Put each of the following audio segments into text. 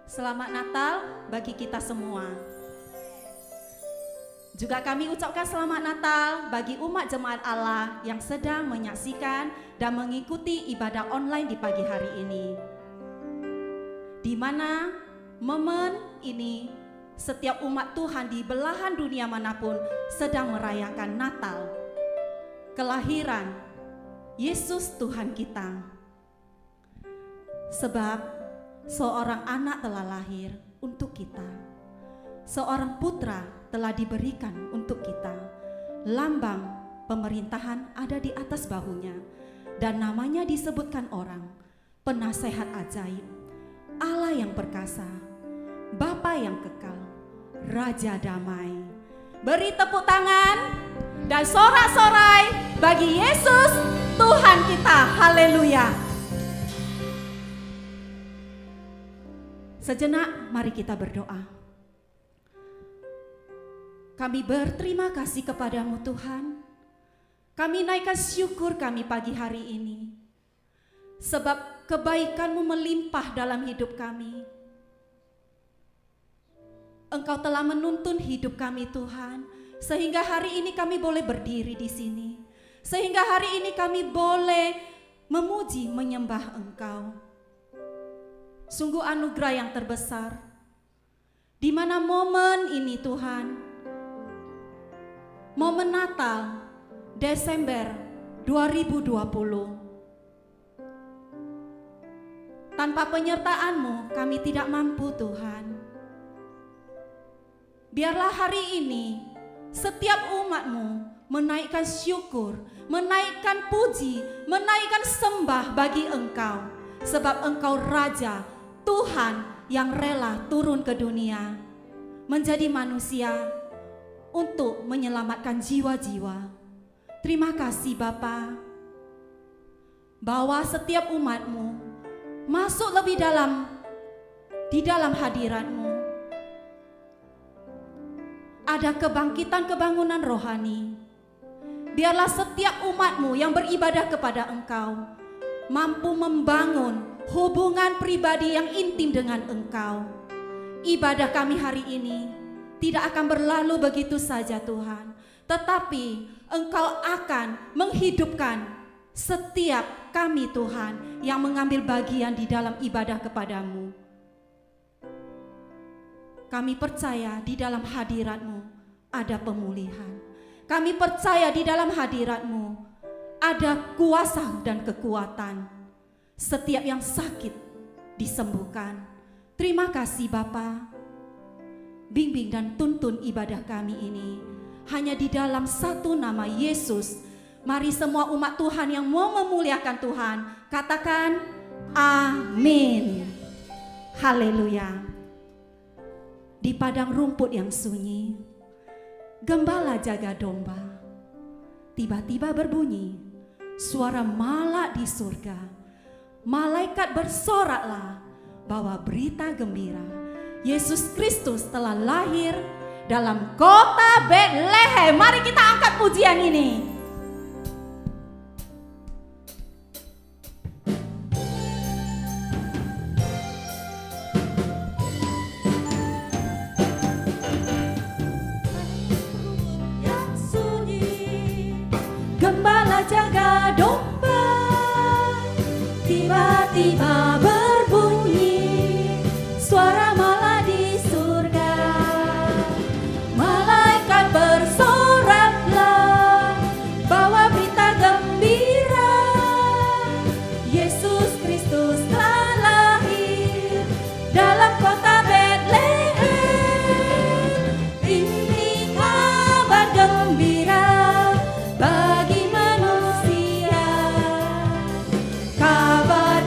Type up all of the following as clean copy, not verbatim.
Selamat Natal bagi kita semua. Juga kami ucapkan selamat Natal bagi umat jemaat Allah yang sedang menyaksikan dan mengikuti ibadah online di pagi hari ini. Di mana momen ini setiap umat Tuhan di belahan dunia manapun sedang merayakan Natal, kelahiran Yesus Tuhan kita. Sebab seorang anak telah lahir untuk kita, seorang putra telah diberikan untuk kita. Lambang pemerintahan ada di atas bahunya, dan namanya disebutkan orang, Penasehat Ajaib, Allah yang perkasa, Bapa yang kekal, Raja Damai. Beri tepuk tangan dan sorak-sorai bagi Yesus Tuhan kita. Haleluya. Sejenak mari kita berdoa. Kami berterima kasih kepadamu Tuhan. Kami naikkan syukur kami pagi hari ini. Sebab kebaikan-Mu melimpah dalam hidup kami. Engkau telah menuntun hidup kami Tuhan. Sehingga hari ini kami boleh berdiri di sini. Sehingga hari ini kami boleh memuji menyembah Engkau. Sungguh anugerah yang terbesar, di mana momen ini Tuhan, momen Natal Desember 2020. Tanpa penyertaan-Mu kami tidak mampu Tuhan. Biarlah hari ini setiap umat-Mu menaikkan syukur, menaikkan puji, menaikkan sembah bagi Engkau. Sebab Engkau Raja, Tuhan yang rela turun ke dunia, menjadi manusia untuk menyelamatkan jiwa-jiwa. Terima kasih Bapa, bahwa setiap umat-Mu masuk lebih dalam di dalam hadirat-Mu. Ada kebangkitan kebangunan rohani. Biarlah setiap umat-Mu yang beribadah kepada Engkau mampu membangun hubungan pribadi yang intim dengan Engkau. Ibadah kami hari ini tidak akan berlalu begitu saja Tuhan, tetapi Engkau akan menghidupkan setiap kami Tuhan yang mengambil bagian di dalam ibadah kepadamu. Kami percaya di dalam hadirat-Mu ada pemulihan. Kami percaya di dalam hadirat-Mu ada kuasa dan kekuatan. Setiap yang sakit disembuhkan. Terima kasih Bapa. Bimbing dan tuntun ibadah kami ini hanya di dalam satu nama Yesus. Mari semua umat Tuhan yang mau memuliakan Tuhan katakan amin. Haleluya. Di padang rumput yang sunyi, gembala jaga domba. Tiba-tiba berbunyi suara malak di surga. Malaikat bersoraklah bahwa berita gembira, Yesus Kristus telah lahir dalam kota Betlehem. Mari kita angkat pujian ini. Yang sunyi, gembala jaga domba. Tiba-tiba berbunyi suara malak di surga. Malaikat bersoraklah bawa berita gembira, Yesus Kristus telah lahir dalam kota Betlehem. Ini kabar gembira bagi manusia. Kabar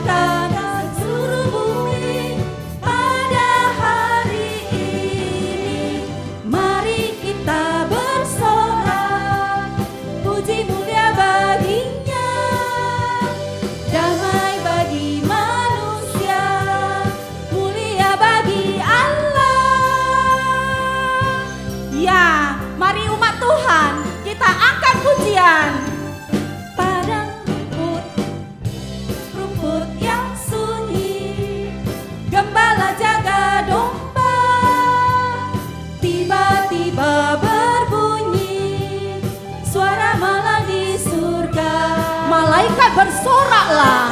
bersoraklah,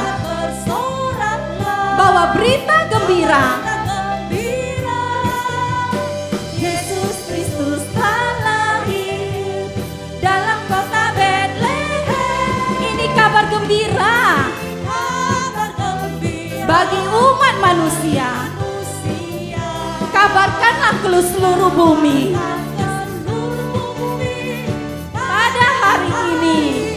bawa berita gembira. Yesus Kristus telah lahir dalam kota Betlehem. Ini kabar gembira bagi umat manusia. Kabarkanlah ke seluruh bumi pada hari ini.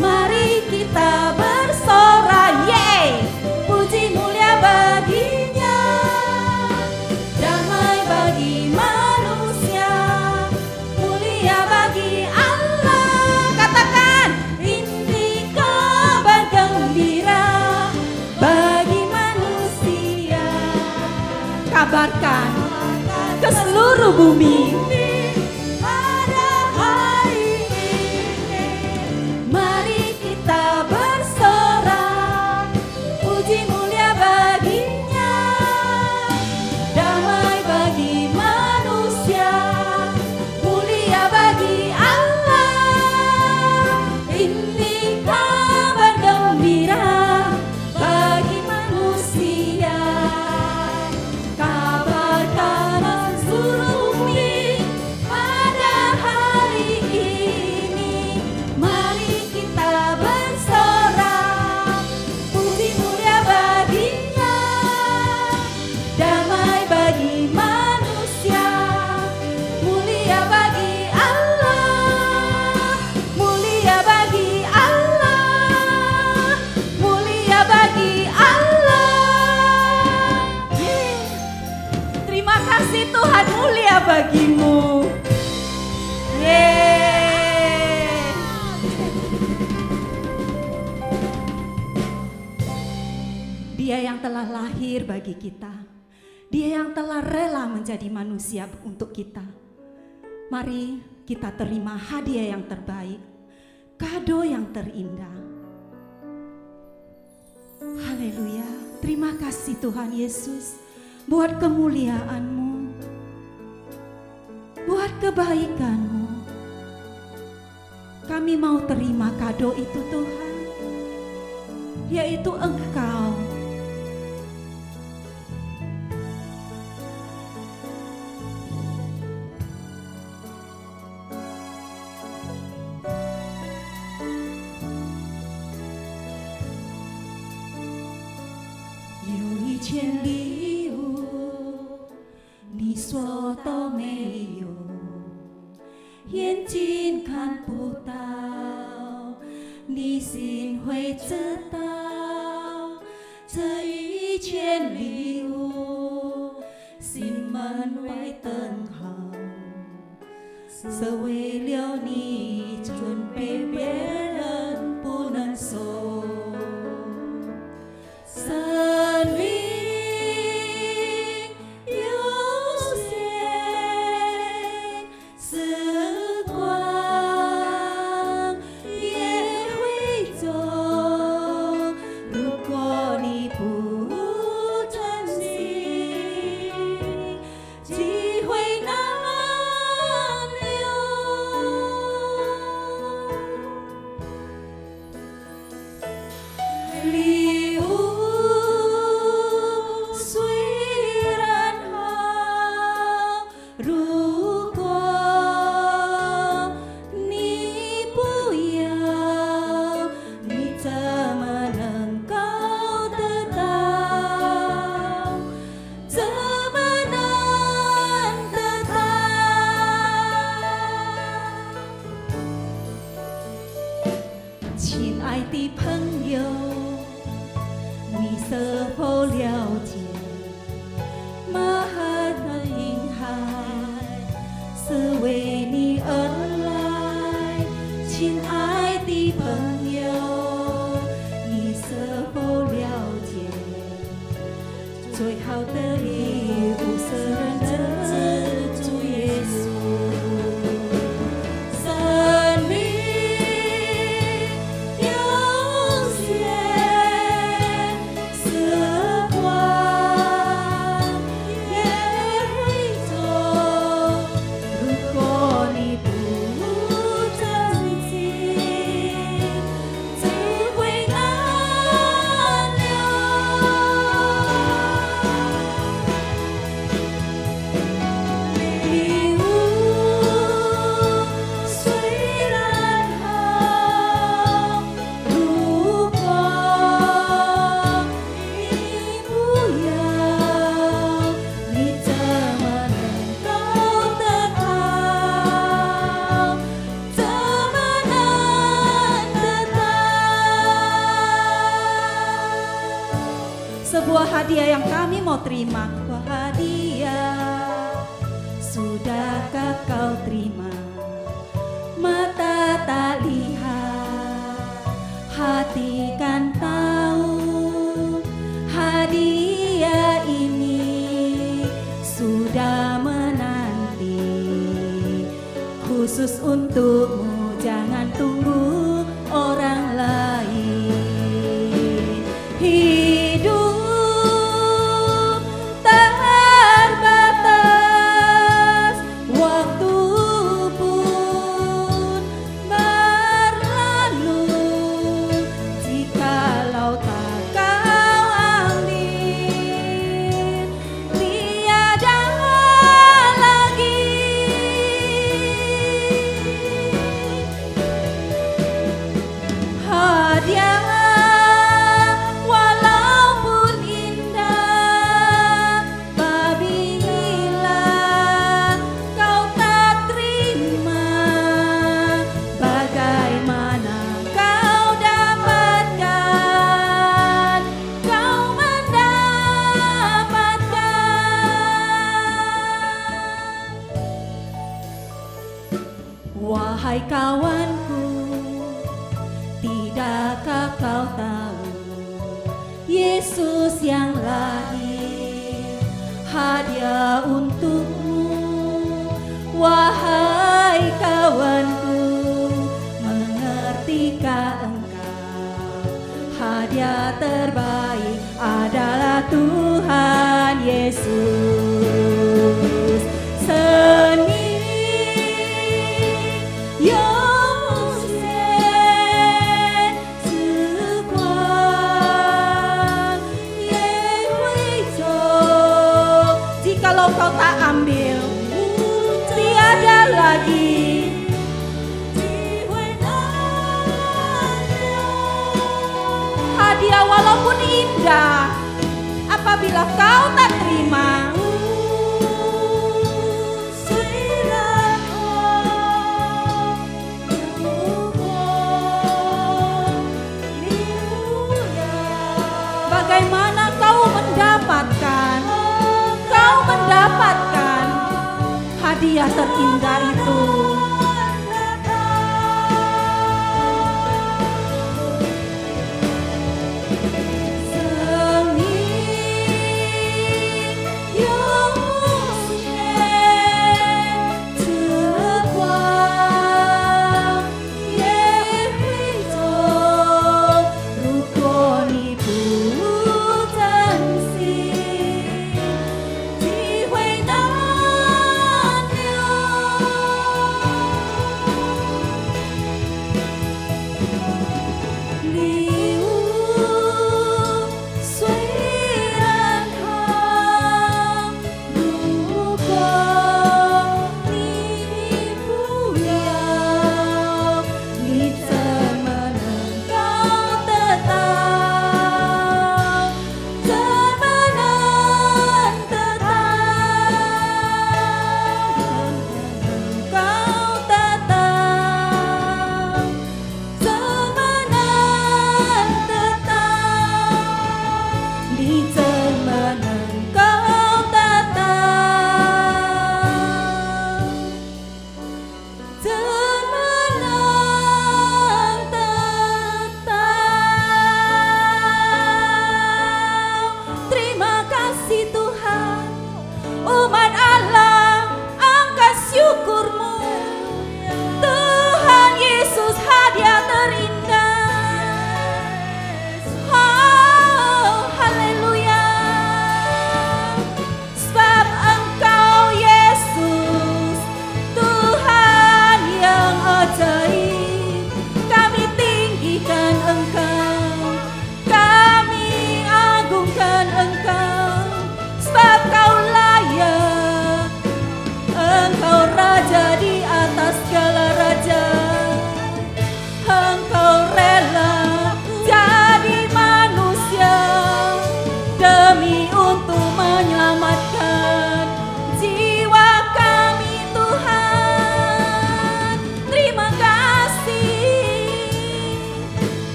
Mari kita bersorak, yeay, puji mulia baginya, damai bagi manusia, mulia bagi Allah. Katakan, ini kabar gembira bagi manusia. Kabarkan ke seluruh bumi. Bagimu, yeay. Dia yang telah lahir bagi kita, Dia yang telah rela menjadi manusia untuk kita. Mari kita terima hadiah yang terbaik, kado yang terindah. Haleluya. Terima kasih Tuhan Yesus buat kemuliaan-Mu, buat kebaikan-Mu. Kami mau terima kado itu Tuhan, yaitu Engkau. Wow. hadiah yang kami mau terima. Wah, hadiah sudahkah kau terima? Mata tak lihat, hati kan tahu. Hadiah ini sudah menanti, khusus untukmu, jangan tunggu orang lain. Hidup terbatas, waktu pun berlalu. Jikalau tak kau ambil, tiada lagi. Hadiah walaupun indah, apabila kau tak terima, bagaimana kau dapatkan? Kau mendapatkan. Wahai kawanku, tidakkah kau tahu Yesus yang lahir hadiah untukmu? Wahai kawanku, mengertikah engkau? Hadiah terbaik adalah Tuhan Yesus. Seni kalau kau tak ambil, tiada lagi. Hadiah walaupun indah, apabila kau tak terima, bagaimana kau mendapatkan? Kau mendapatkan hadiah terindah itu.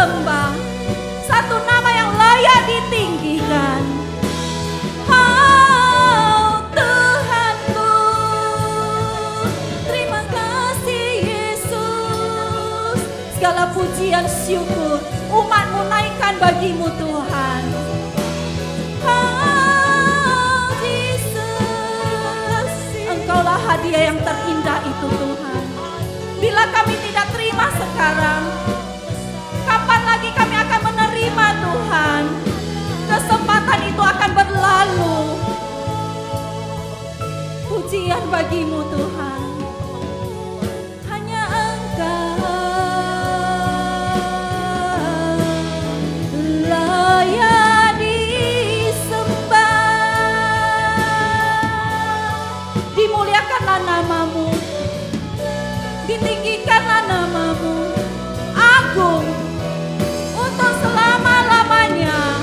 disembah, satu nama yang layak ditinggikan. Oh Tuhanku, terima kasih Yesus. Segala pujian syukur umat-Mu naikkan bagimu Tuhan. Oh Jesus, Engkaulah hadiah yang terindah itu Tuhan. Bila kami tidak terima sekarang, kapan lagi kami akan menerima Tuhan? Kesempatan itu akan berlalu. Pujian bagimu Tuhan. Hanya Engkau layak disembah. Dimuliakanlah nama-Mu, ditinggikanlah nama-Mu, agung untuk selama-lamanya.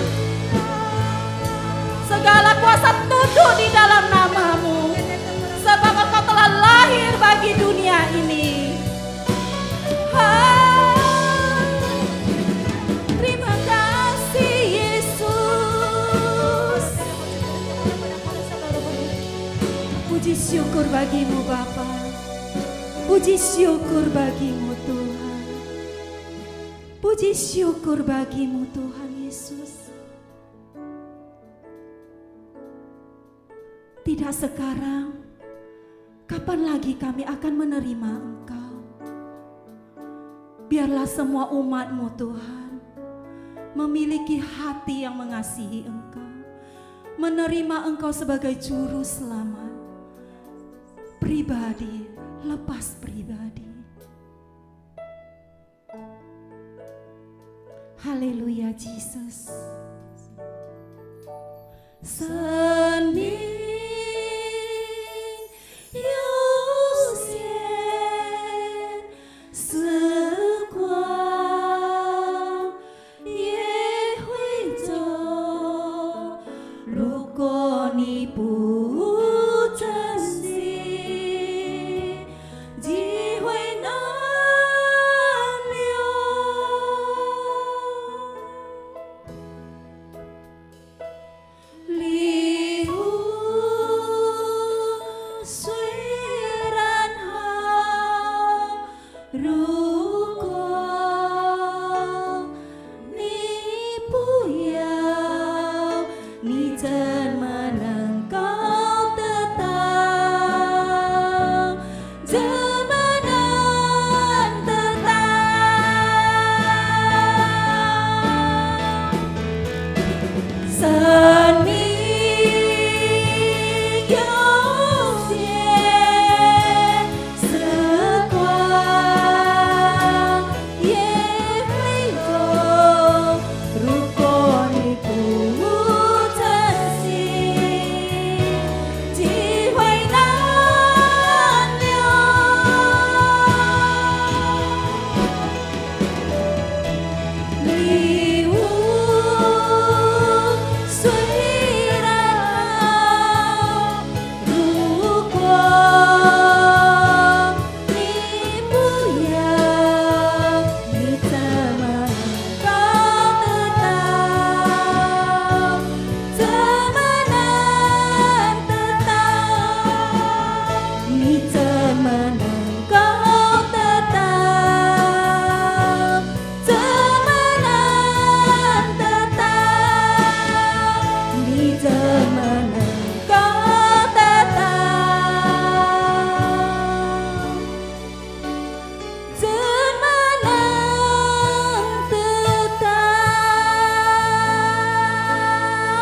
Segala kuasa tunduk di dalam nama-Mu, sebab Engkau telah lahir bagi dunia ini. Terima kasih Yesus. Puji syukur bagimu Bapa. Puji syukur bagimu Tuhan. Puji syukur bagimu Tuhan Yesus. Tidak sekarang, kapan lagi kami akan menerima Engkau? Biarlah semua umat-Mu Tuhan memiliki hati yang mengasihi Engkau, menerima Engkau sebagai juru selamat, pribadi lepas pribadi. Haleluya Jesus. Sening Yosien sequang Yehuizo rukoni putansi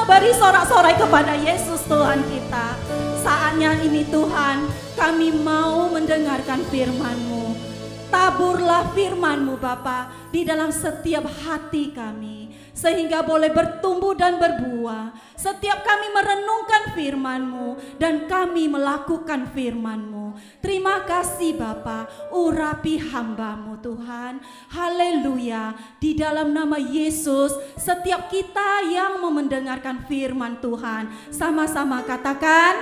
Beri sorak-sorai kepada Yesus Tuhan kita. Saatnya ini Tuhan, kami mau mendengarkan firman-Mu. Taburlah firman-Mu Bapa di dalam setiap hati kami, sehingga boleh bertumbuh dan berbuah. Setiap kami merenungkan firman-Mu dan kami melakukan firman-Mu. Terima kasih Bapa, urapi hamba-Mu Tuhan. Haleluya. Di dalam nama Yesus, setiap kita yang mau mendengarkan firman Tuhan, sama-sama katakan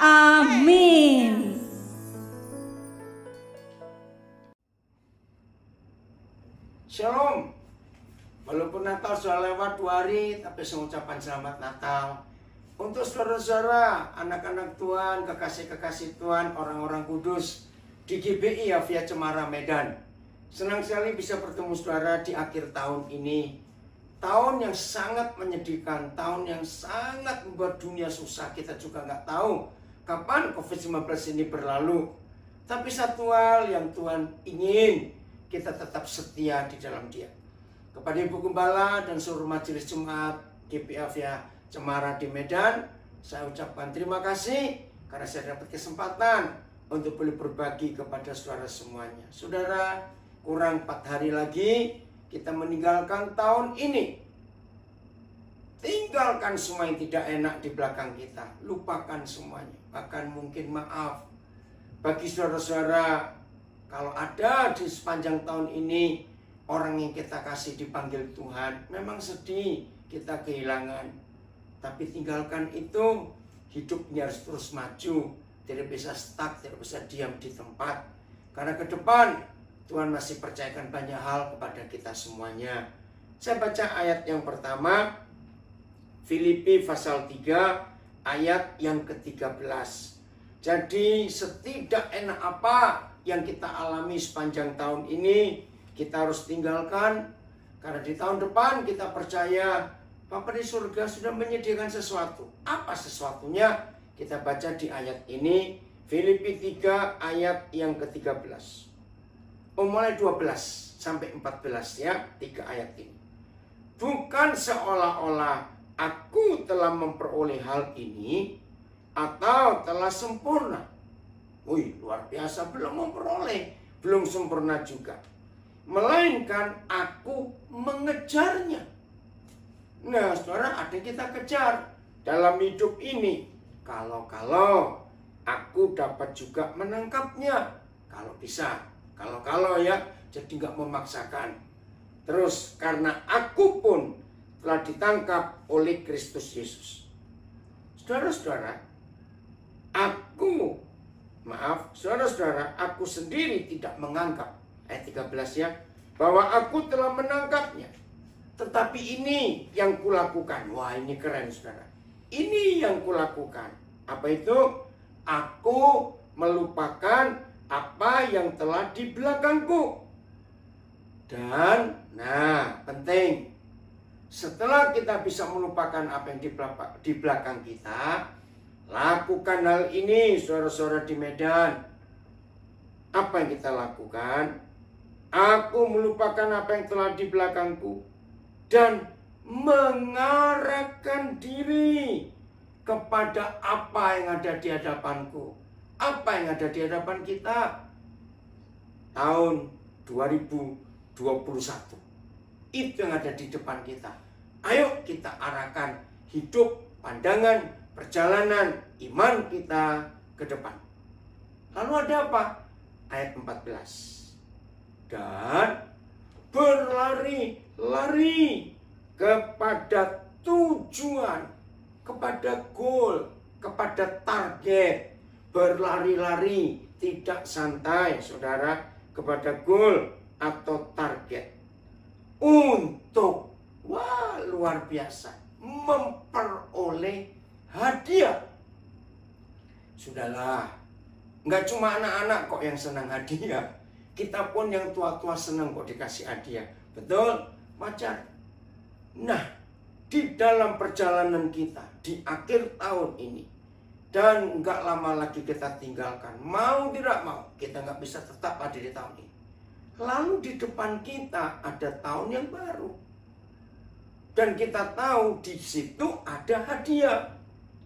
amin. Shalom. Walaupun Natal sudah lewat 2 hari, tapi saya ucapkan selamat Natal. Untuk saudara-saudara, anak-anak Tuhan, kekasih-kekasih Tuhan, orang-orang kudus di GBI Avia Cemara Medan. Senang sekali bisa bertemu saudara di akhir tahun ini. Tahun yang sangat menyedihkan, tahun yang sangat membuat dunia susah. Kita juga nggak tahu kapan COVID-19 ini berlalu. Tapi satu hal yang Tuhan ingin, kita tetap setia di dalam Dia. Kepada Ibu Gembala dan seluruh majelis Jemaat GBI Avia Cemara di Medan, saya ucapkan terima kasih karena saya dapat kesempatan untuk boleh berbagi kepada saudara semuanya. Saudara, kurang 4 hari lagi kita meninggalkan tahun ini. Tinggalkan semua yang tidak enak di belakang kita. Lupakan semuanya. Bahkan mungkin maaf. Bagi saudara-saudara, kalau ada di sepanjang tahun ini orang yang kita kasih dipanggil Tuhan, memang sedih kita kehilangan. Tapi tinggalkan itu, hidupnya harus terus maju. Tidak bisa stuck, tidak bisa diam di tempat. Karena ke depan Tuhan masih percayakan banyak hal kepada kita semuanya. Saya baca ayat yang pertama, Filipi pasal 3 ayat yang ke-13. Jadi setidak enak apa yang kita alami sepanjang tahun ini, kita harus tinggalkan. Karena di tahun depan kita percaya Bapa di surga sudah menyediakan sesuatu. Apa sesuatunya? Kita baca di ayat ini, Filipi 3 ayat yang ke-13. Mulai 12 sampai 14 ya, 3 ayat ini. Bukan seolah-olah aku telah memperoleh hal ini atau telah sempurna. Wih, luar biasa, belum memperoleh, belum sempurna juga. Melainkan aku mengejarnya. Nah, saudara, ada yang kita kejar dalam hidup ini. Kalau aku dapat juga menangkapnya. Kalau bisa. Kalau ya, jadi nggak memaksakan. Terus karena aku pun telah ditangkap oleh Kristus Yesus. Saudara-saudara, saudara-saudara, aku sendiri tidak menganggap, ayat 13 ya, bahwa aku telah menangkapnya. Tetapi ini yang kulakukan. Wah, ini keren saudara. Ini yang kulakukan. Apa itu? Aku melupakan apa yang telah di belakangku. Dan, penting. Setelah kita bisa melupakan apa yang di belakang kita, lakukan hal ini, saudara-saudara di Medan. Apa yang kita lakukan? Aku melupakan apa yang telah di belakangku dan mengarahkan diri kepada apa yang ada di hadapanku. Apa yang ada di hadapan kita? Tahun 2021. Itu yang ada di depan kita. Ayo kita arahkan hidup, pandangan, perjalanan, iman kita ke depan. Lalu ada apa? Ayat 14. Dan berlari-lari kepada tujuan, kepada goal, kepada target. Berlari-lari, tidak santai, saudara, kepada goal atau target. Untuk, luar biasa, memperoleh hadiah. Sudahlah, nggak cuma anak-anak kok yang senang hadiah. Kita pun yang tua-tua senang kok dikasih hadiah. Betul? Wajar. Nah, di dalam perjalanan kita, di akhir tahun ini, dan nggak lama lagi kita tinggalkan. Mau tidak mau, kita nggak bisa tetap ada di tahun ini. Lalu di depan kita ada tahun yang baru. Dan kita tahu di situ ada hadiah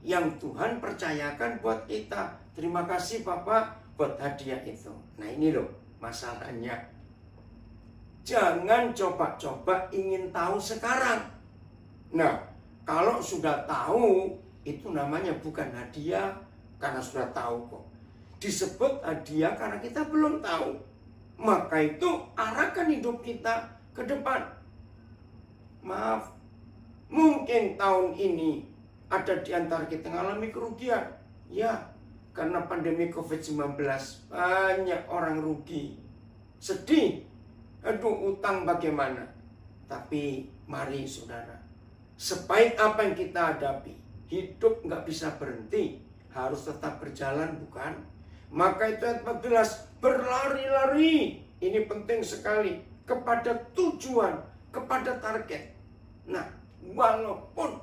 yang Tuhan percayakan buat kita. Terima kasih Bapak buat hadiah itu. Nah ini loh masalahnya. Jangan coba-coba ingin tahu sekarang. Nah, kalau sudah tahu, itu namanya bukan hadiah karena sudah tahu kok. Disebut hadiah karena kita belum tahu. Maka itu arahkan hidup kita ke depan. Maaf, mungkin tahun ini ada di antara kita mengalami kerugian. Ya, karena pandemi COVID-19 banyak orang rugi. Sedih. Aduh, utang bagaimana? Tapi mari saudara, sepahit apa yang kita hadapi, hidup nggak bisa berhenti, harus tetap berjalan, bukan? Maka itu ayat 14, berlari-lari, ini penting sekali, kepada tujuan, kepada target. Nah, walaupun,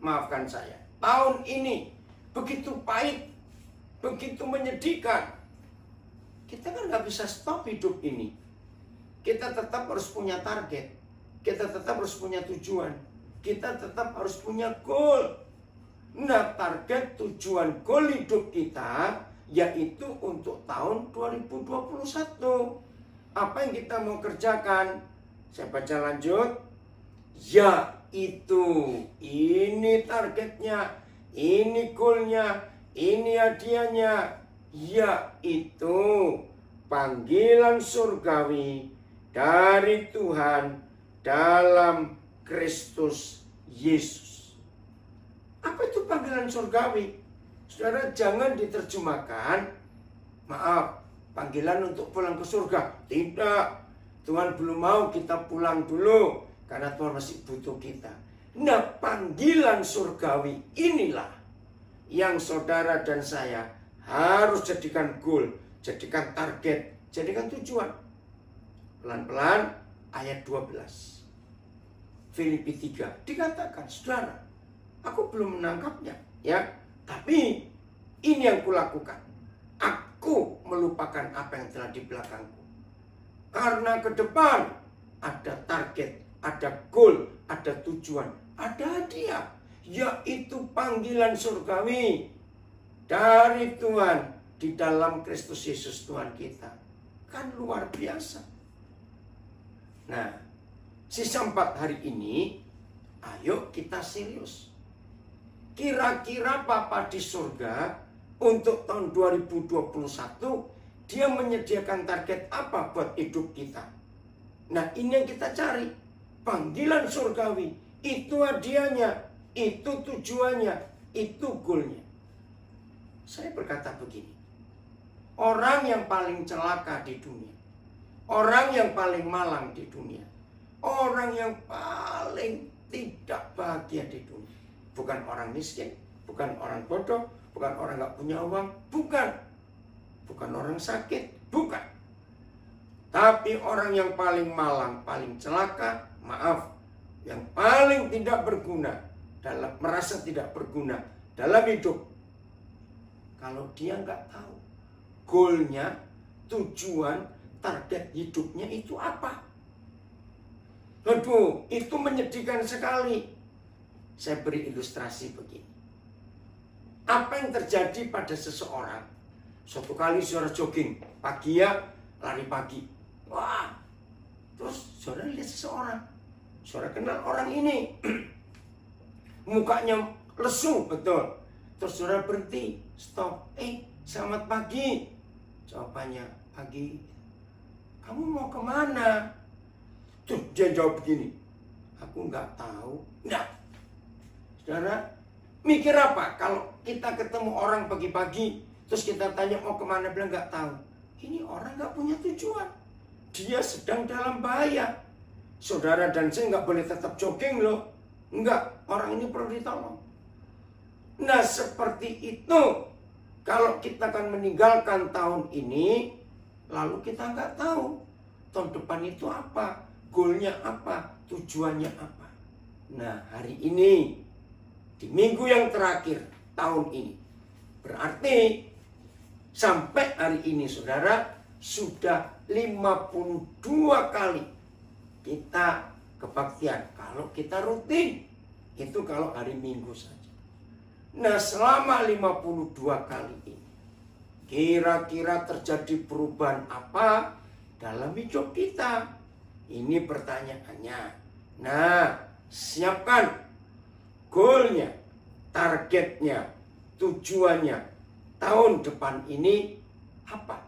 maafkan saya, tahun ini begitu pahit, begitu menyedihkan, kita kan nggak bisa stop hidup ini. Kita tetap harus punya target, kita tetap harus punya tujuan, kita tetap harus punya goal. Nah, target, tujuan, goal hidup kita yaitu untuk tahun 2021. Apa yang kita mau kerjakan? Saya baca lanjut. Yaitu, ini targetnya, ini goalnya, ini hadiahnya, yaitu panggilan surgawi dari Tuhan dalam Kristus Yesus. Apa itu panggilan surgawi? Saudara, jangan diterjemahkan, maaf, panggilan untuk pulang ke surga. Tidak, Tuhan belum mau kita pulang dulu, karena Tuhan masih butuh kita. Nah, panggilan surgawi inilah yang saudara dan saya harus jadikan goal, jadikan target, jadikan tujuan. Pelan-pelan ayat 12. Filipi 3 dikatakan, saudara, aku belum menangkapnya, ya. Tapi ini yang kulakukan. Aku melupakan apa yang telah di belakangku. Karena ke depan ada target, ada goal, ada tujuan, ada hadiah, yaitu panggilan surgawi dari Tuhan di dalam Kristus Yesus Tuhan kita. Kan luar biasa. Nah, sisa 4 hari ini, ayo kita serius. Kira-kira Bapa di surga untuk tahun 2021, dia menyediakan target apa buat hidup kita? Nah, ini yang kita cari. Panggilan surgawi, itu hadiahnya, itu tujuannya, itu goalnya. Saya berkata begini, orang yang paling celaka di dunia, orang yang paling malang di dunia, orang yang paling tidak bahagia di dunia, bukan orang miskin, bukan orang bodoh, bukan orang gak punya uang, bukan orang sakit, bukan. Tapi orang yang paling malang, paling celaka, maaf, yang paling tidak berguna, merasa tidak berguna dalam hidup, kalau dia nggak tahu goalnya, tujuan, target hidupnya itu apa. Aduh, itu menyedihkan sekali. Saya beri ilustrasi begini. Apa yang terjadi pada seseorang? Suatu kali saudara jogging pagi, ya, lari pagi. Wah, terus saudara lihat seseorang. Saudara kenal orang ini. Mukanya lesu, betul. Terus saudara berhenti, stop. Selamat pagi. Jawabannya, pagi. Kamu mau kemana? Tuh, dia jawab begini. Aku nggak tahu. Nah, saudara, mikir apa? Kalau kita ketemu orang pagi-pagi, terus kita tanya mau kemana, bilang nggak tahu. Ini orang nggak punya tujuan. Dia sedang dalam bahaya. Saudara dan saya nggak boleh tetap jogging loh. Enggak, orang ini perlu ditolong. Nah, seperti itu. Kalau kita akan meninggalkan tahun ini, lalu kita nggak tahu tahun depan itu apa, goalnya apa, tujuannya apa. Nah, hari ini, di minggu yang terakhir tahun ini, berarti sampai hari ini saudara, sudah 52 kali kita kebaktian. Kalau kita rutin, itu kalau hari Minggu saja. Nah, selama 52 kali ini, kira-kira terjadi perubahan apa dalam hidup kita? Ini pertanyaannya. Nah, siapkan goalnya, targetnya, tujuannya. Tahun depan ini apa?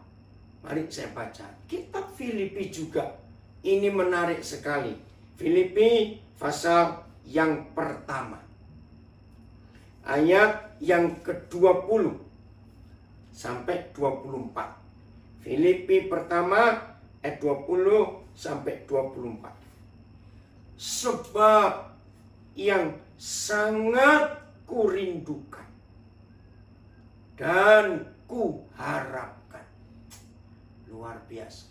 Mari saya baca. Kitab Filipi juga. Ini menarik sekali. Filipi pasal yang pertama. Ayat yang ke-20 sampai 24. Filipi pertama ayat 20 sampai 24. sebab yang sangat kurindukan dan kuharapkan. Luar biasa.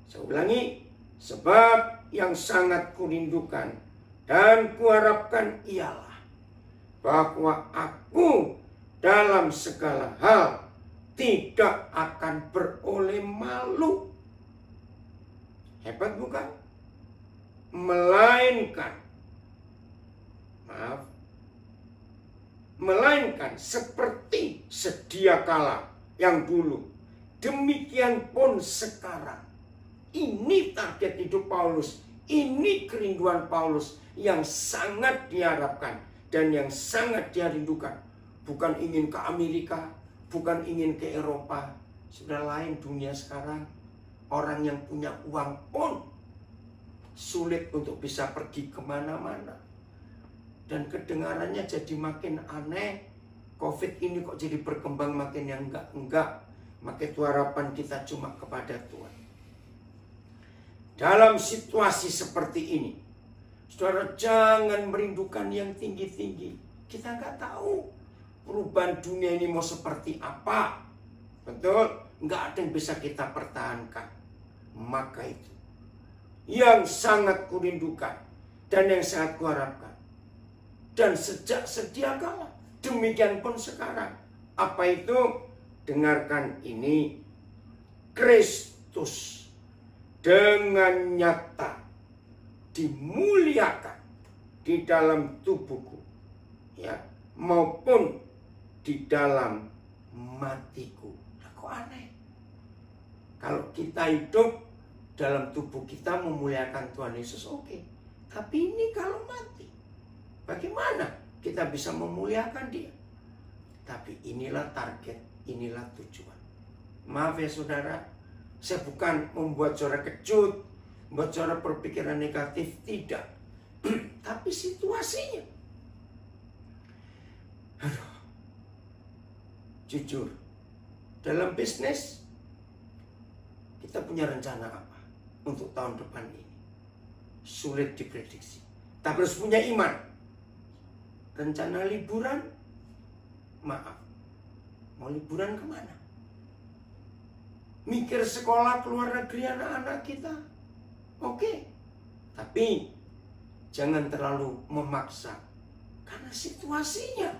Saya ulangi, sebab yang sangat kurindukan dan kuharapkan ialah bahwa aku dalam segala hal tidak akan beroleh malu. Hebat bukan? Melainkan seperti sedia kala yang dulu, demikian pun sekarang. Ini target hidup Paulus, ini kerinduan Paulus yang sangat diharapkan dan yang sangat dia rindukan. Bukan ingin ke Amerika, bukan ingin ke Eropa. Sudah lain dunia sekarang. Orang yang punya uang pun sulit untuk bisa pergi kemana-mana. Dan kedengarannya jadi makin aneh. Covid ini kok jadi berkembang makin yang enggak. Maka itu harapan kita cuma kepada Tuhan. Dalam situasi seperti ini, saudara jangan merindukan yang tinggi-tinggi. Kita nggak tahu perubahan dunia ini mau seperti apa. Betul? Nggak ada yang bisa kita pertahankan. Maka itu yang sangat kurindukan dan yang sangat kuharapkan. Dan sejak sedia kala, demikian pun sekarang. Apa itu? Dengarkan ini. Kristus dengan nyata dimuliakan di dalam tubuhku, ya, maupun di dalam matiku. Nah, kok aneh? Kalau kita hidup dalam tubuh kita memuliakan Tuhan Yesus, oke. Tapi ini kalau mati, bagaimana kita bisa memuliakan Dia? Tapi inilah target, inilah tujuan. Maaf ya saudara, saya bukan membuat saudara kejut, membuat saudara berpikiran negatif, tidak. Tapi situasinya. Aduh. Jujur, dalam bisnis kita punya rencana apa untuk tahun depan ini? Sulit diprediksi. Tapi harus punya iman. Rencana liburan, maaf, mau liburan kemana? Mikir sekolah ke luar negeri anak-anak kita, oke. Tapi jangan terlalu memaksa, karena situasinya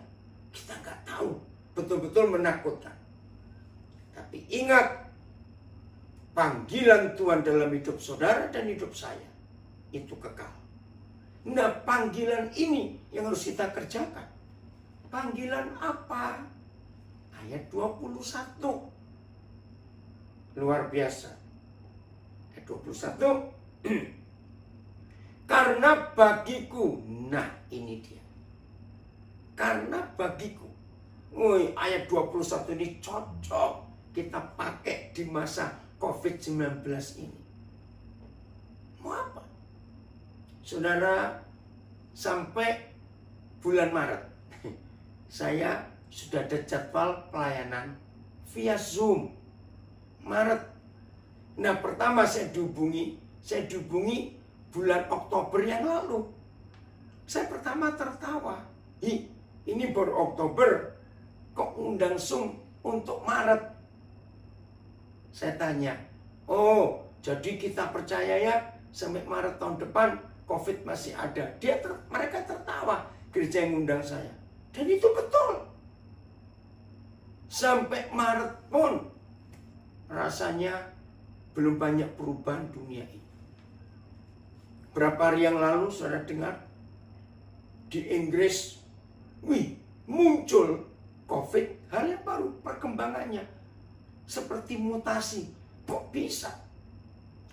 kita nggak tahu, betul-betul menakutkan. Tapi ingat, panggilan Tuhan dalam hidup saudara dan hidup saya itu kekal. Nah, panggilan ini yang harus kita kerjakan. Panggilan apa? Ayat 21. Luar biasa. Ayat 21. Karena bagiku. Nah, ini dia. Karena bagiku. Woi, ayat 21 ini cocok kita pakai di masa COVID-19 ini. Mau apa? Saudara, sampai bulan Maret saya sudah ada jadwal pelayanan via Zoom. Maret. Nah, pertama saya dihubungi bulan Oktober yang lalu. Saya pertama tertawa. Ini baru Oktober, kok undang Zoom untuk Maret? Saya tanya, oh, jadi kita percaya ya sampai Maret tahun depan COVID masih ada. Mereka tertawa, gereja yang undang saya. Dan itu betul. Sampai Maret pun rasanya belum banyak perubahan dunia ini. Berapa hari yang lalu saudara dengar di Inggris, muncul COVID, hal yang baru perkembangannya. Seperti mutasi, kok bisa?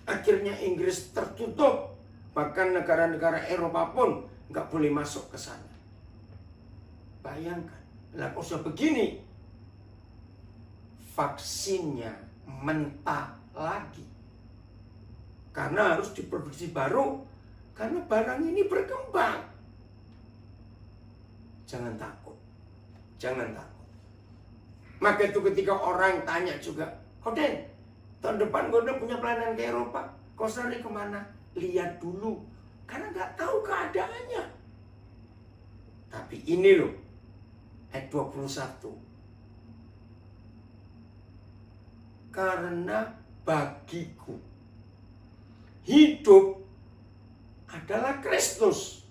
Akhirnya Inggris tertutup, bahkan negara-negara Eropa pun nggak boleh masuk ke sana. Bayangkan, lah kok sudah begini, vaksinnya mentah lagi. Karena harus diproduksi baru, karena barang ini berkembang. Jangan takut, jangan takut. Maka itu ketika orang tanya juga, Koden, tahun depan gue udah punya pelayanan ke Eropa, kau sering kemana? Lihat dulu Karena nggak tahu keadaannya. Tapi ini loh, ayat 21. Karena bagiku hidup adalah Kristus,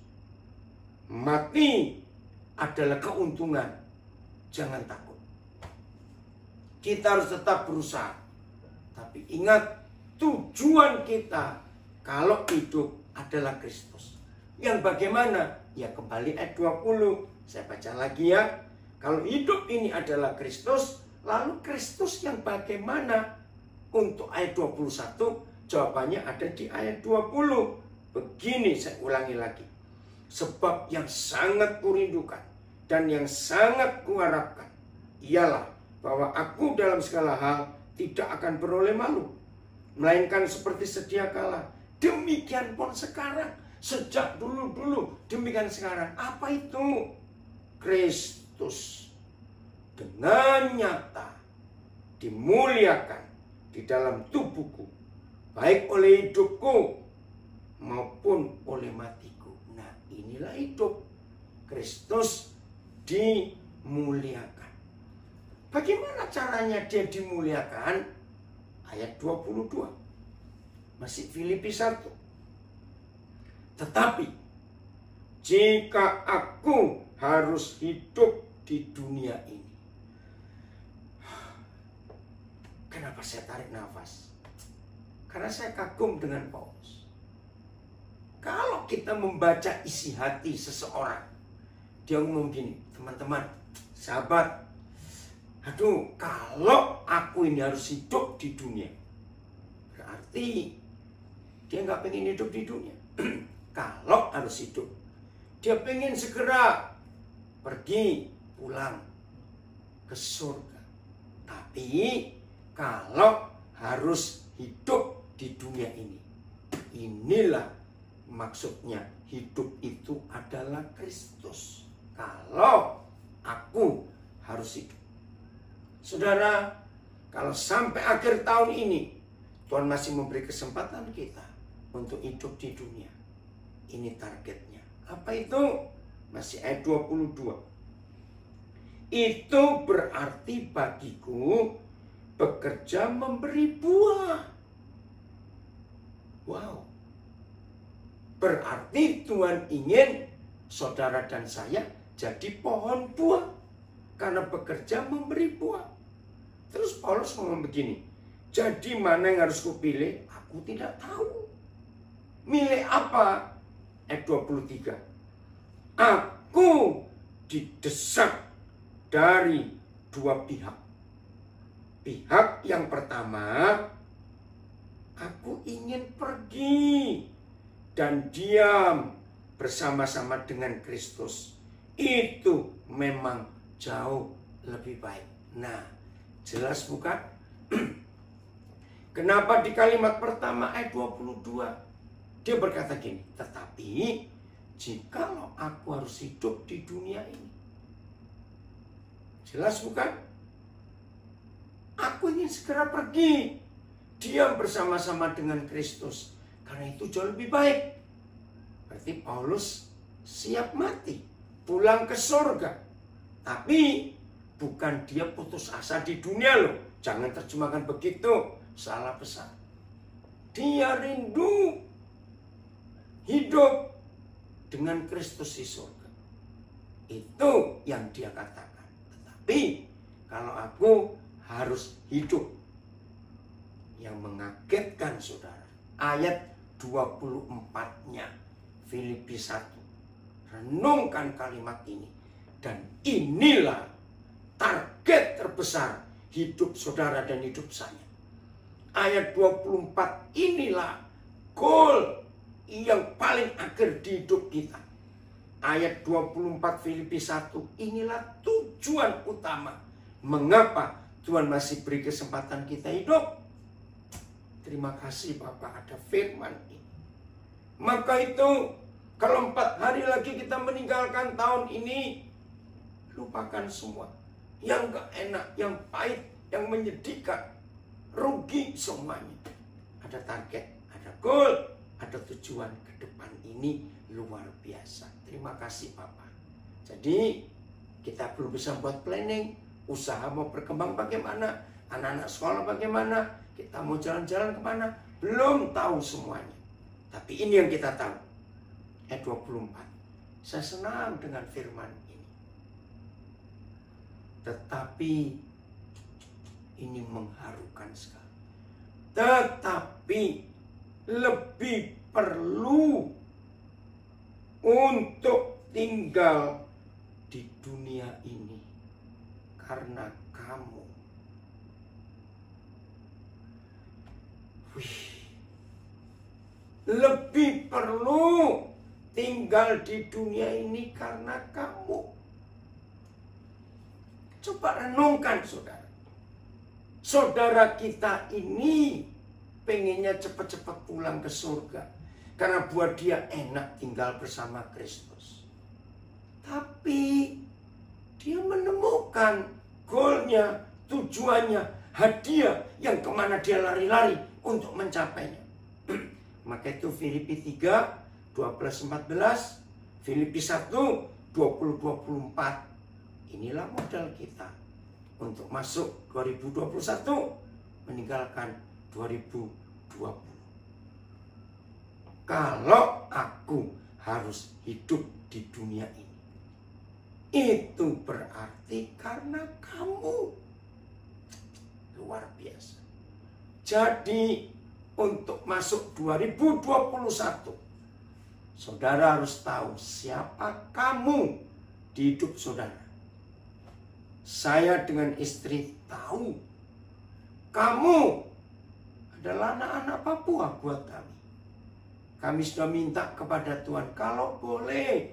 mati adalah keuntungan. Jangan takut. Kita harus tetap berusaha. Tapi ingat, tujuan kita kalau hidup adalah Kristus. Yang bagaimana? Ya kembali ayat 20. Saya baca lagi ya. Kalau hidup ini adalah Kristus, lalu Kristus yang bagaimana? Untuk ayat 21, jawabannya ada di ayat 20. Begini saya ulangi lagi. Sebab yang sangat kurindukan dan yang sangat kuharapkan ialah bahwa aku dalam segala hal tidak akan beroleh malu, melainkan seperti sedia kala. Demikian pun sekarang, sejak dulu-dulu, demikian sekarang. Apa itu? Kristus dengan nyata dimuliakan di dalam tubuhku, baik oleh hidupku maupun oleh matiku. Nah, inilah hidup. Kristus dimuliakan. Bagaimana caranya dia dimuliakan? Ayat 22. Masih Filipi 1. Tetapi jika aku harus hidup di dunia ini. Kenapa saya tarik nafas? Karena saya kagum dengan Paulus. Kalau kita membaca isi hati seseorang, dia ngomong gini, teman-teman, sahabat, aduh, kalau aku ini harus hidup di dunia, berarti dia nggak pengen hidup di dunia. Kalau harus hidup, dia pengen segera pergi pulang ke surga. Tapi kalau harus hidup di dunia ini, inilah maksudnya, hidup itu adalah Kristus. Kalau aku harus hidup. Saudara, kalau sampai akhir tahun ini Tuhan masih memberi kesempatan kita untuk hidup di dunia, ini targetnya. Apa itu? Masih ayat 22. Itu berarti bagiku bekerja memberi buah. Wow. Berarti Tuhan ingin saudara dan saya jadi pohon buah. Karena bekerja memberi buah. Terus Paulus ngomong begini. Jadi mana yang harus kupilih? Aku tidak tahu. Milih apa? Ayat 23. Aku didesak dari dua pihak. Pihak yang pertama, aku ingin pergi dan diam bersama-sama dengan Kristus. Itu memang jauh lebih baik. Nah, jelas bukan? Kenapa di kalimat pertama ayat 22 dia berkata gini, tetapi jikalau aku harus hidup di dunia ini. Jelas bukan? Aku ingin segera pergi, diam bersama-sama dengan Kristus. Karena itu jauh lebih baik. Berarti Paulus siap mati, pulang ke surga. Tapi bukan dia putus asa di dunia loh. Jangan terjemahkan begitu, salah besar. Dia rindu hidup dengan Kristus di surga. Itu yang dia katakan. Tetapi kalau aku harus hidup, yang mengagetkan saudara, ayat 24-nya Filipi 1. Renungkan kalimat ini. Dan inilah target terbesar hidup saudara dan hidup saya. Ayat 24 inilah goal yang paling akhir di hidup kita. Ayat 24 Filipi 1 inilah tujuan utama. Mengapa Tuhan masih beri kesempatan kita hidup? Terima kasih Bapak ada firman ini. Maka itu kalau 4 hari lagi kita meninggalkan tahun ini, lupakan semua. Yang gak enak, yang pahit, yang menyedihkan. Rugi semuanya. Ada target, ada goal, ada bertujuan ke depan ini luar biasa. Terima kasih Papa. Jadi kita belum bisa buat planning, usaha mau berkembang bagaimana, anak-anak sekolah bagaimana, kita mau jalan-jalan kemana, belum tahu semuanya. Tapi ini yang kita tahu. Ayat 24. Saya senang dengan firman ini. Tetapi ini mengharukan sekali. Tetapi lebih perlu untuk tinggal di dunia ini karena kamu. Lebih perlu tinggal di dunia ini karena kamu. Coba renungkan saudara. Saudara kita ini pengennya cepat-cepat pulang ke surga. Karena buat dia enak tinggal bersama Kristus. Tapi dia menemukan goalnya, tujuannya, hadiah yang kemana dia lari-lari untuk mencapainya. Maka itu Filipi 3, 12-14, Filipi 1, 20-24. Inilah modal kita untuk masuk 2021, meninggalkan 2020. Kalau aku harus hidup di dunia ini, itu berarti karena kamu. Luar biasa. Jadi untuk masuk 2021, saudara harus tahu siapa kamu di hidup saudara. Saya dengan istri tahu kamu adalah anak-anak Papua buat kami. Kami sudah minta kepada Tuhan, kalau boleh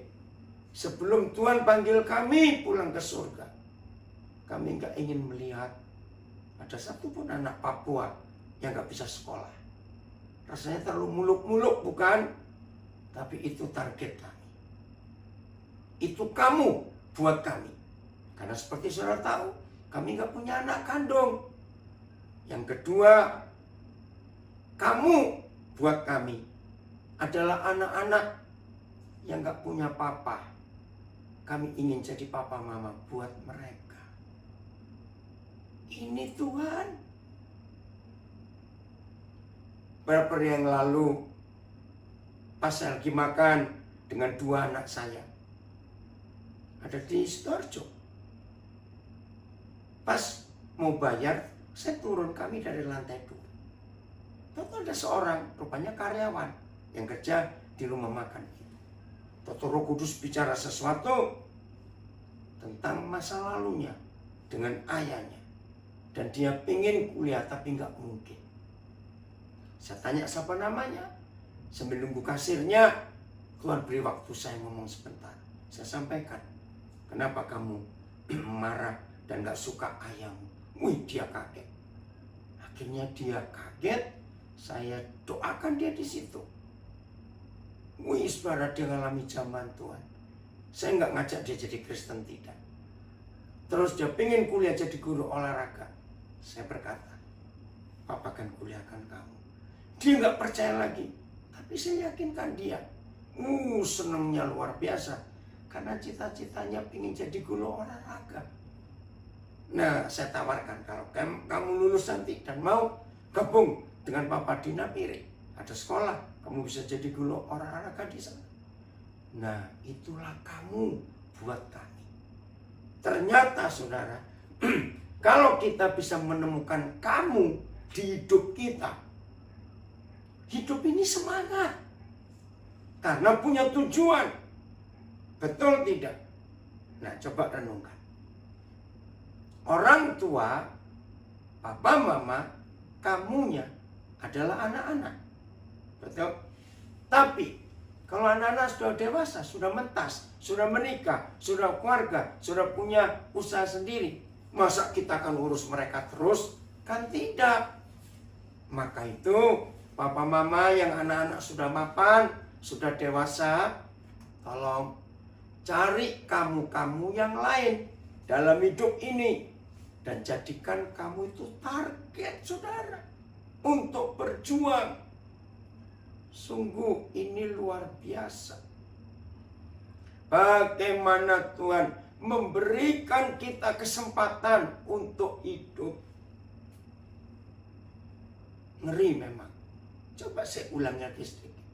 sebelum Tuhan panggil kami pulang ke surga, kami nggak ingin melihat ada satupun anak Papua yang nggak bisa sekolah. Rasanya terlalu muluk-muluk, bukan? Tapi itu target kami. Itu kamu buat kami. Karena seperti saudara tahu, kami nggak punya anak kandung. Yang kedua, kamu buat kami adalah anak-anak yang nggak punya papa. Kami ingin jadi papa mama buat mereka. Ini Tuhan. Beberapa hari yang lalu, pas saya lagi makan dengan dua anak saya, ada di Sidoarjo. Pas mau bayar, saya turun, kami dari lantai 2. Lalu ada seorang, rupanya karyawan, yang kerja di rumah makan itu. Roh Kudus bicara sesuatu tentang masa lalunya dengan ayahnya. Dan dia pengen kuliah tapi nggak mungkin. Saya tanya siapa namanya. Sambil nunggu kasirnya, Tuhan beri waktu saya ngomong sebentar. Saya sampaikan, kenapa kamu marah dan gak suka ayahmu? Wih, dia kaget. Akhirnya dia kaget, saya doakan dia di situ. Wih, saudara, dia ngalami zaman Tuhan. Saya nggak ngajak dia jadi Kristen, tidak. Terus dia pengen kuliah jadi guru olahraga. Saya berkata, Papa akan kuliahkan kamu. Dia nggak percaya lagi. Tapi saya yakinkan dia. Senangnya luar biasa. Karena cita-citanya ingin jadi guru olahraga. Nah, saya tawarkan kalau kamu lulus nanti dan mau gabung dengan Papa di Napiri, ada sekolah, kamu bisa jadi guru olahraga di sana. Nah, itulah kamu buat kami. Ternyata saudara, kalau kita bisa menemukan kamu di hidup kita, hidup ini semangat. Karena punya tujuan. Betul tidak? Nah, coba renungkan. Orang tua, papa, mama, kamunya adalah anak-anak. Betul? Tapi, kalau anak-anak sudah dewasa, sudah mentas, sudah menikah, sudah keluarga, sudah punya usaha sendiri, masa kita akan urus mereka terus? Kan tidak. Maka itu, papa, mama yang anak-anak sudah mapan, sudah dewasa, tolong cari kamu-kamu yang lain dalam hidup ini. Dan jadikan kamu itu target saudara untuk berjuang. Sungguh ini luar biasa. Bagaimana Tuhan memberikan kita kesempatan untuk hidup. Ngeri memang. Coba saya ulang lagi sedikit.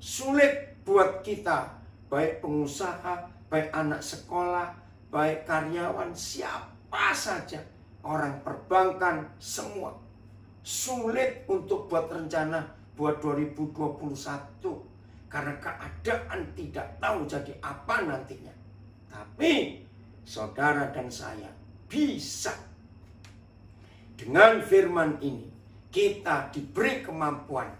Sulit buat kita, baik pengusaha, baik anak sekolah, baik karyawan, siapa saja, orang perbankan, semua. Sulit untuk buat rencana buat 2021. Karena keadaan tidak tahu jadi apa nantinya. Tapi saudara dan saya bisa. Dengan firman ini kita diberi kemampuan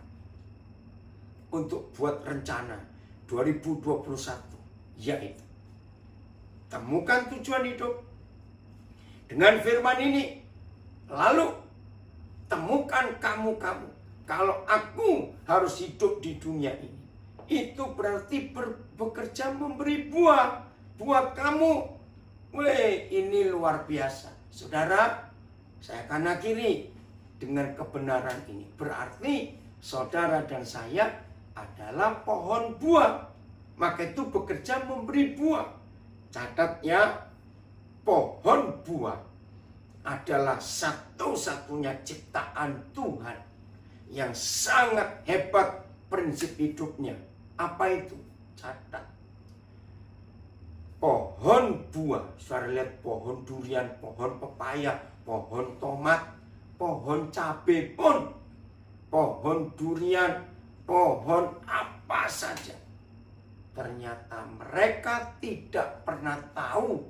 untuk buat rencana 2021. Yaitu temukan tujuan hidup. Dengan firman ini lalu temukan kamu. Kalau aku harus hidup di dunia ini, itu berarti bekerja memberi buah. Buat kamu. Weh, ini luar biasa. Saudara, saya akan akhiri dengan kebenaran ini. Berarti saudara dan saya adalah pohon buah. Maka itu bekerja memberi buah. Catat ya, pohon buah adalah satu-satunya ciptaan Tuhan yang sangat hebat prinsip hidupnya. Apa itu? Catat. Pohon buah. Saudara lihat pohon durian, pohon pepaya, pohon tomat, pohon cabai pun, pohon durian, pohon apa saja. Ternyata mereka tidak pernah tahu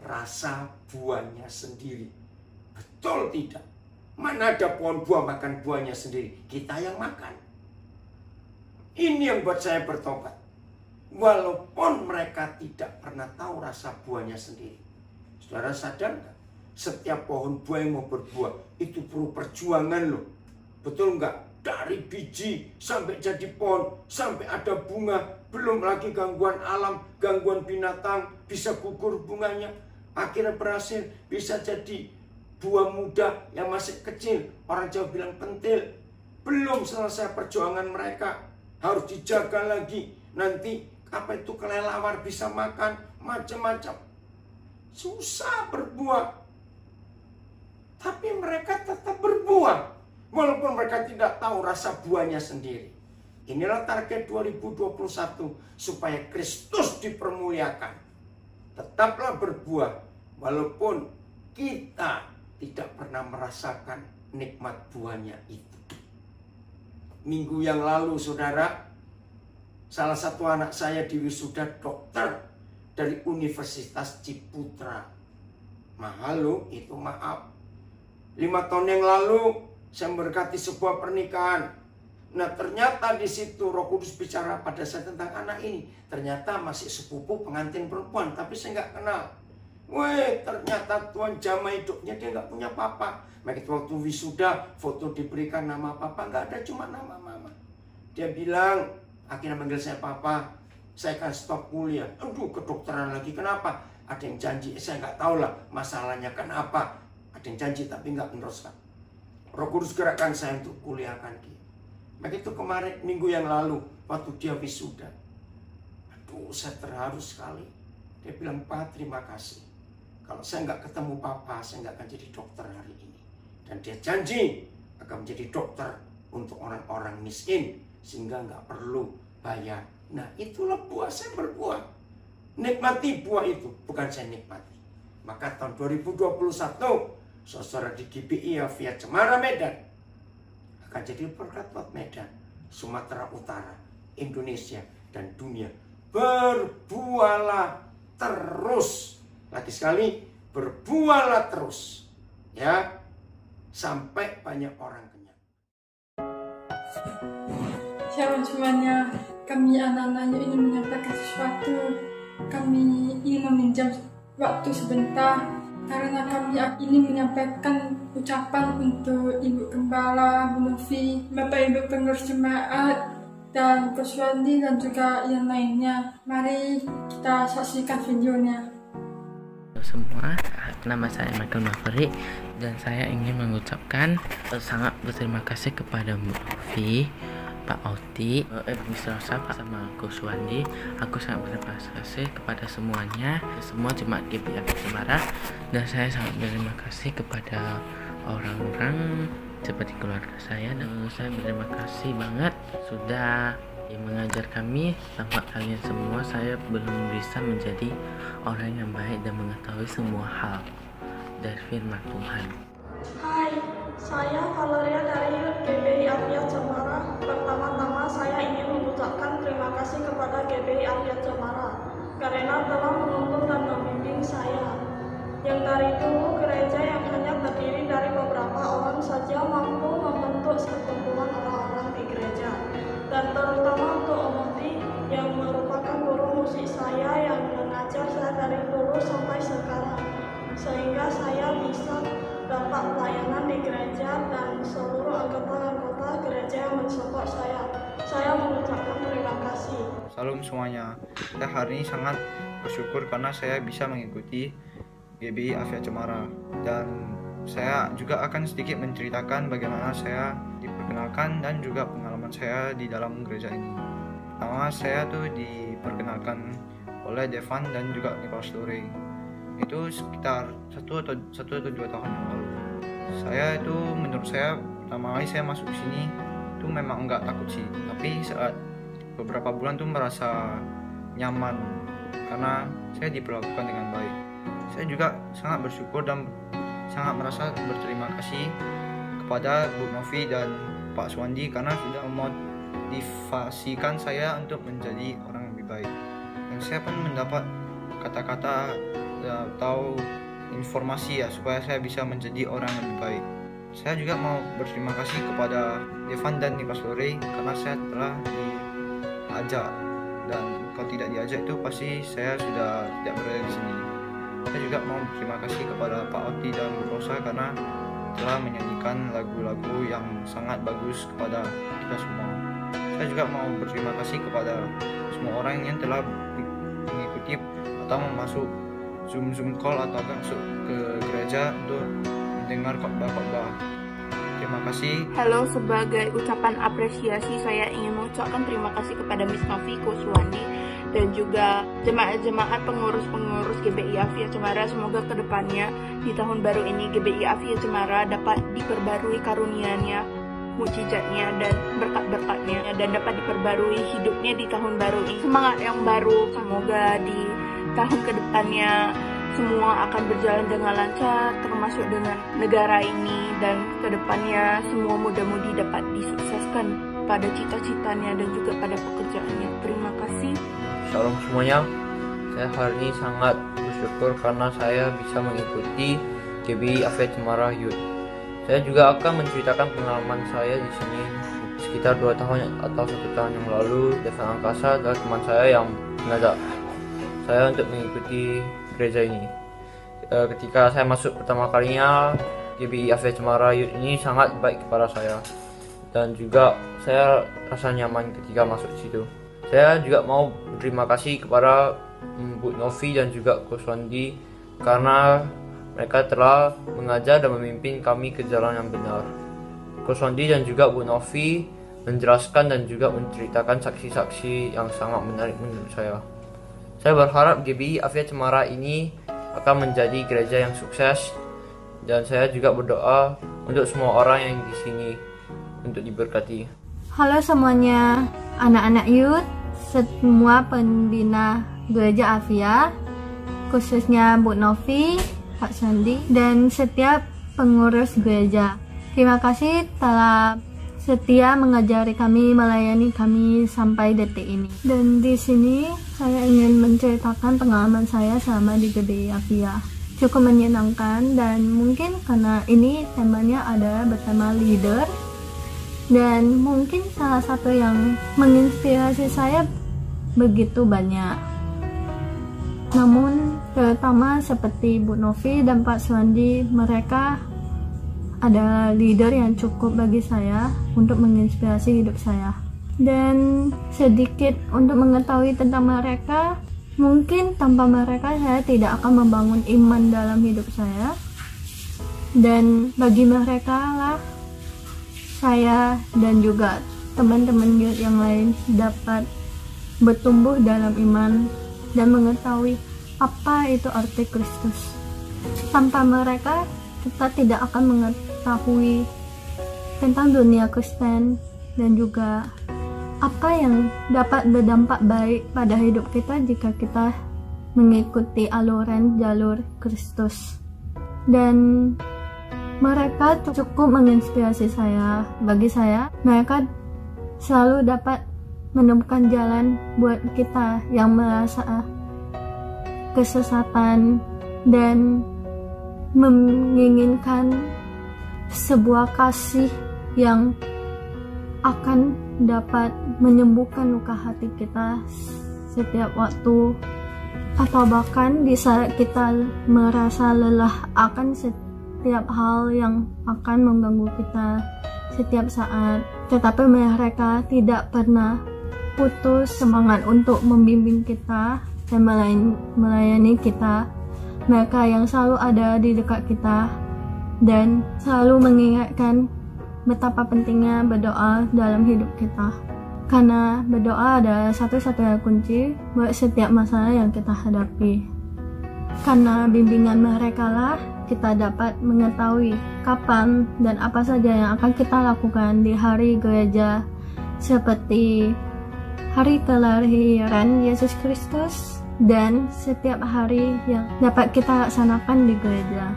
rasa buahnya sendiri. Betul tidak? Mana ada pohon buah makan buahnya sendiri? Kita yang makan. Ini yang buat saya bertobat. Walaupun mereka tidak pernah tahu rasa buahnya sendiri. Saudara sadar nggak? Setiap pohon buah yang mau berbuah itu perlu perjuangan loh. Betul nggak? Dari biji sampai jadi pohon, sampai ada bunga. Belum lagi gangguan alam, gangguan binatang, bisa gugur bunganya. Akhirnya berhasil, bisa jadi buah muda yang masih kecil. Orang Jawa bilang pentil. Belum selesai perjuangan mereka. Harus dijaga lagi. Nanti apa itu kelelawar bisa makan. Macam-macam. Susah berbuah. Tapi mereka tetap berbuah. Walaupun mereka tidak tahu rasa buahnya sendiri. Inilah target 2021. Supaya Kristus dipermuliakan. Tetaplah berbuah. Walaupun kita tidak pernah merasakan nikmat buahnya itu. Minggu yang lalu saudara, salah satu anak saya diwisuda dokter dari Universitas Ciputra. Mahal loh, itu maaf. 5 tahun yang lalu saya memberkati sebuah pernikahan. Nah ternyata di situ Roh Kudus bicara pada saya tentang anak ini. Ternyata masih sepupu pengantin perempuan, tapi saya nggak kenal. Weh, ternyata Tuhan jamah hidupnya dia nggak punya papa. Begitu waktu wisuda, foto diberikan nama papa, nggak ada, cuma nama mama. Dia bilang, akhirnya manggil saya papa, saya akan stop kuliah. Aduh, kedokteran lagi, kenapa? Ada yang janji, saya nggak tahu lah masalahnya kenapa. Ada yang janji tapi nggak meneruskan. Roh Kudus gerakkan saya untuk kuliahkan dia. Begitu kemarin, minggu yang lalu, waktu dia wisuda. Aduh, saya terharu sekali. Dia bilang, Pak, terima kasih. Kalau saya nggak ketemu papa, saya nggak akan jadi dokter hari ini. Dan dia janji akan menjadi dokter untuk orang-orang miskin. Sehingga nggak perlu bayar. Nah itulah buah, saya berbuah. Nikmati buah itu, bukan saya nikmati. Maka tahun 2021, saudara di GPI via Cemara Medan akan jadi berkat buat Medan, Sumatera Utara, Indonesia, dan dunia. Berbuahlah terus. Lagi sekali, berbuahlah terus. Ya, sampai banyak orang kenyang. Shalom semuanya, kami anak-anaknya ingin menyampaikan sesuatu. Kami ingin meminjam waktu sebentar karena kami ingin menyampaikan ucapan untuk Ibu Gembala, Bu Novi, Bapak Ibu pengurus jemaat, dan Coach Wandi dan juga yang lainnya. Mari kita saksikan videonya. Semua, nama saya Michael Maverick dan saya ingin mengucapkan sangat berterima kasih kepada Bu Novi Pak Oti, Mr. Rosa, sama Coach Wandi. Aku sangat berterima kasih kepada semuanya, semua jemaat GBI Afia Cemara, dan saya sangat berterima kasih kepada orang-orang seperti keluarga saya, dan saya berterima kasih banget sudah mengajar kami. Tanpa kalian semua saya belum bisa menjadi orang yang baik dan mengetahui semua hal dari firman Tuhan. Hai, saya Valeria dari GBI Afia Cemara. Pertama-tama saya ingin mengucapkan terima kasih kepada GBI Afia Cemara karena telah menuntun dan membimbing saya. Yang dari dulu gereja yang hanya terdiri dari beberapa orang saja mampu membentuk sekumpulan orang-orang di gereja. Dan terutama untuk Om Oti yang merupakan guru musik saya yang mengajar saya dari dulu sampai sekarang. Sehingga saya bisa dapat pelayanan di gereja dan seluruh anggota-anggota gereja yang mensupport saya. Saya mengucapkan terima kasih. Salam semuanya. Saya hari ini sangat bersyukur karena saya bisa mengikuti GBI Afia Cemara, dan saya juga akan sedikit menceritakan bagaimana saya diperkenalkan dan juga pengalaman saya di dalam gereja ini. Pertama, saya tuh diperkenalkan oleh Devan dan juga Nicholas Lore. Itu sekitar 1 atau 2 tahun yang lalu. Saya itu, menurut saya, pertama kali saya masuk sini itu memang enggak takut sih, tapi saat beberapa bulan tuh merasa nyaman karena saya diperlakukan dengan baik. Saya juga sangat bersyukur dan sangat merasa berterima kasih kepada Bu Novi dan Pak Swandi karena sudah memotivasikan saya untuk menjadi orang yang lebih baik. Dan saya pun mendapat kata-kata atau informasi ya supaya saya bisa menjadi orang yang lebih baik. Saya juga mau berterima kasih kepada Devan dan Nicholas Lore karena saya telah diajak, dan kalau tidak diajak itu pasti saya sudah tidak berada di sini. Saya juga mau berterima kasih kepada Pak Oti dan Bu Rosa karena telah menyanyikan lagu-lagu yang sangat bagus kepada kita semua. Saya juga mau berterima kasih kepada semua orang yang telah mengikuti atau masuk Zoom call atau masuk ke gereja untuk mendengar khotbah-khotbah. Terima kasih. Halo, sebagai ucapan apresiasi saya ingin mengucapkan terima kasih kepada Miss Novi, Coach Wandi, dan juga jemaat-jemaat pengurus-pengurus GBI Afia Cemara. Semoga kedepannya di tahun baru ini GBI Afia Cemara dapat diperbarui karunia-Nya, mukjizatnya dan berkat-berkatnya, dan dapat diperbarui hidupnya di tahun baru ini. Semangat yang baru, semoga di tahun kedepannya semua akan berjalan dengan lancar, termasuk dengan negara ini, dan kedepannya semua muda-mudi dapat disukseskan pada cita-citanya dan juga pada pekerjaannya. Terima kasih. Shalom semuanya. Saya hari ini sangat bersyukur karena saya bisa mengikuti GBI Afia Cemara Youth. Saya juga akan menceritakan pengalaman saya di sini sekitar 2 tahun atau 1 tahun yang lalu. Devan Angkasa adalah teman saya yang mengajak saya untuk mengikuti gereja ini. Ketika saya masuk pertama kalinya, GBI Afia Cemara Youth ini sangat baik kepada saya, dan juga saya rasa nyaman ketika masuk di situ. Saya juga mau berterima kasih kepada Bu Novi dan juga Coach Wandi karena mereka telah mengajar dan memimpin kami ke jalan yang benar. Coach Wandi dan juga Bu Novi menjelaskan dan juga menceritakan saksi-saksi yang sangat menarik menurut saya. Saya berharap GBI Afia Cemara ini akan menjadi gereja yang sukses, dan saya juga berdoa untuk semua orang yang di sini untuk diberkati. Halo semuanya, anak-anak youth, semua pembina gereja Afia, khususnya Bu Novi, Pak Sandi, dan setiap pengurus gereja. Terima kasih telah setia mengajari kami, melayani kami sampai detik ini. Dan di sini saya ingin menceritakan pengalaman saya selama di GBI Afia. Cukup menyenangkan, dan mungkin karena ini temanya adalah bertema leader, dan mungkin salah satu yang menginspirasi saya begitu banyak. Namun terutama seperti Bu Novi dan Pak Swandi, mereka adalah leader yang cukup bagi saya untuk menginspirasi hidup saya. Dan sedikit untuk mengetahui tentang mereka, mungkin tanpa mereka saya tidak akan membangun iman dalam hidup saya. Dan bagi mereka lah saya dan juga teman-teman youth yang lain dapat bertumbuh dalam iman dan mengetahui apa itu arti Kristus. Tanpa mereka, kita tidak akan mengetahui tentang dunia Kristen dan juga apa yang dapat berdampak baik pada hidup kita jika kita mengikuti aluran jalur Kristus. Dan mereka cukup menginspirasi saya. Bagi saya, mereka selalu dapat menemukan jalan buat kita yang merasa kesesatan dan menginginkan sebuah kasih yang akan dapat menyembuhkan luka hati kita setiap waktu, atau bahkan di saat kita merasa lelah akan setiap hal yang akan mengganggu kita setiap saat. Tetapi mereka tidak pernah putus semangat untuk membimbing kita dan melayani kita. Mereka yang selalu ada di dekat kita dan selalu mengingatkan betapa pentingnya berdoa dalam hidup kita. Karena berdoa adalah satu-satunya kunci buat setiap masalah yang kita hadapi. Karena bimbingan mereka lah kita dapat mengetahui kapan dan apa saja yang akan kita lakukan di hari gereja, seperti hari kelahiran Yesus Kristus dan setiap hari yang dapat kita laksanakan di gereja.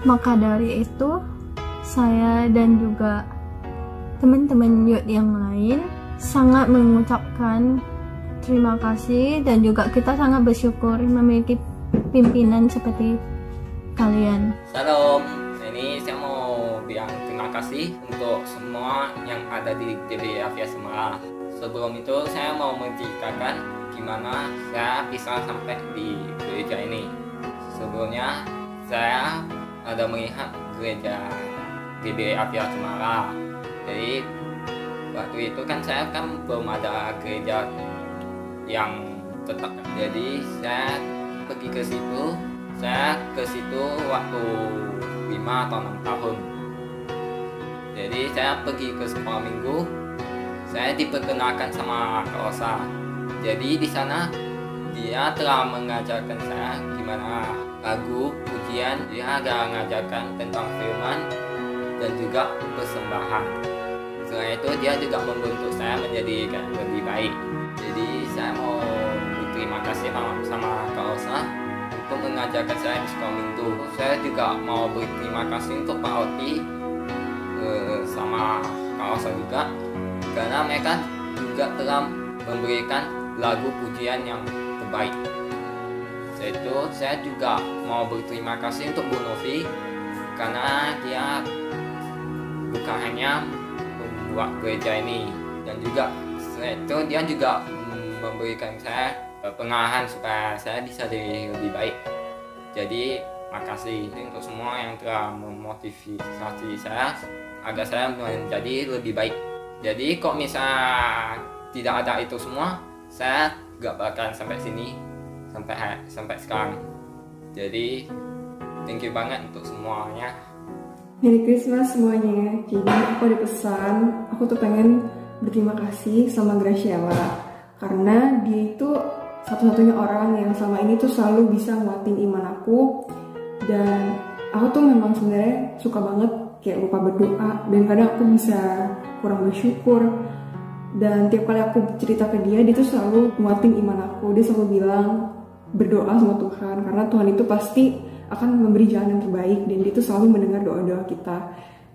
Maka dari itu, saya dan juga teman-teman youth yang lain sangat mengucapkan terima kasih, dan juga kita sangat bersyukur memiliki pimpinan seperti kalian. Salam, ini saya mau bilang terima kasih untuk semua yang ada di GBI Afia Semarang. Sebelum itu saya mau menceritakan gimana saya bisa sampai di gereja ini. Sebelumnya saya ada melihat gereja GBI Afia Semarang. Jadi waktu itu kan saya belum ada gereja yang tetap. Jadi saya pergi ke situ. Saya ke situ waktu 5 atau 6 tahun. Jadi saya pergi ke sekolah minggu. Saya diperkenalkan sama Kak Osa. Jadi di sana dia telah mengajarkan saya gimana lagu, pujian. Dia ada mengajarkan tentang firman dan juga persembahan. Setelah itu dia juga membentuk saya menjadi lebih baik. Jadi saya mau berterima kasih sama Kak Osa untuk mengajarkan saya di sekolah minggu. Saya juga mau berterima kasih untuk Pak Oti sama Kak Osa juga, karena mereka juga telah memberikan lagu pujian yang terbaik. Setelah itu saya juga mau berterima kasih untuk Bu Novi, karena dia bukan hanya membuat gereja ini, dan juga setelah itu dia juga memberikan saya pengarahan supaya saya bisa jadi lebih baik. Jadi makasih untuk semua yang telah memotivasi saya agar saya menjadi lebih baik. Jadi kok misalnya tidak ada itu semua, saya gak bakalan sampai sini sampai sekarang. Jadi thank you banget untuk semuanya. Merry Christmas semuanya. Jadi aku ada pesan, aku tuh pengen berterima kasih sama Graciela, karena dia itu satu-satunya orang yang selama ini tuh selalu bisa nguatin iman aku. Dan aku tuh memang sebenarnya suka banget kayak lupa berdoa, dan kadang aku bisa kurang bersyukur. Dan tiap kali aku cerita ke dia tuh selalu nguatin iman aku. Dia selalu bilang berdoa sama Tuhan, karena Tuhan itu pasti akan memberi jalan yang terbaik, dan dia tuh selalu mendengar doa-doa kita.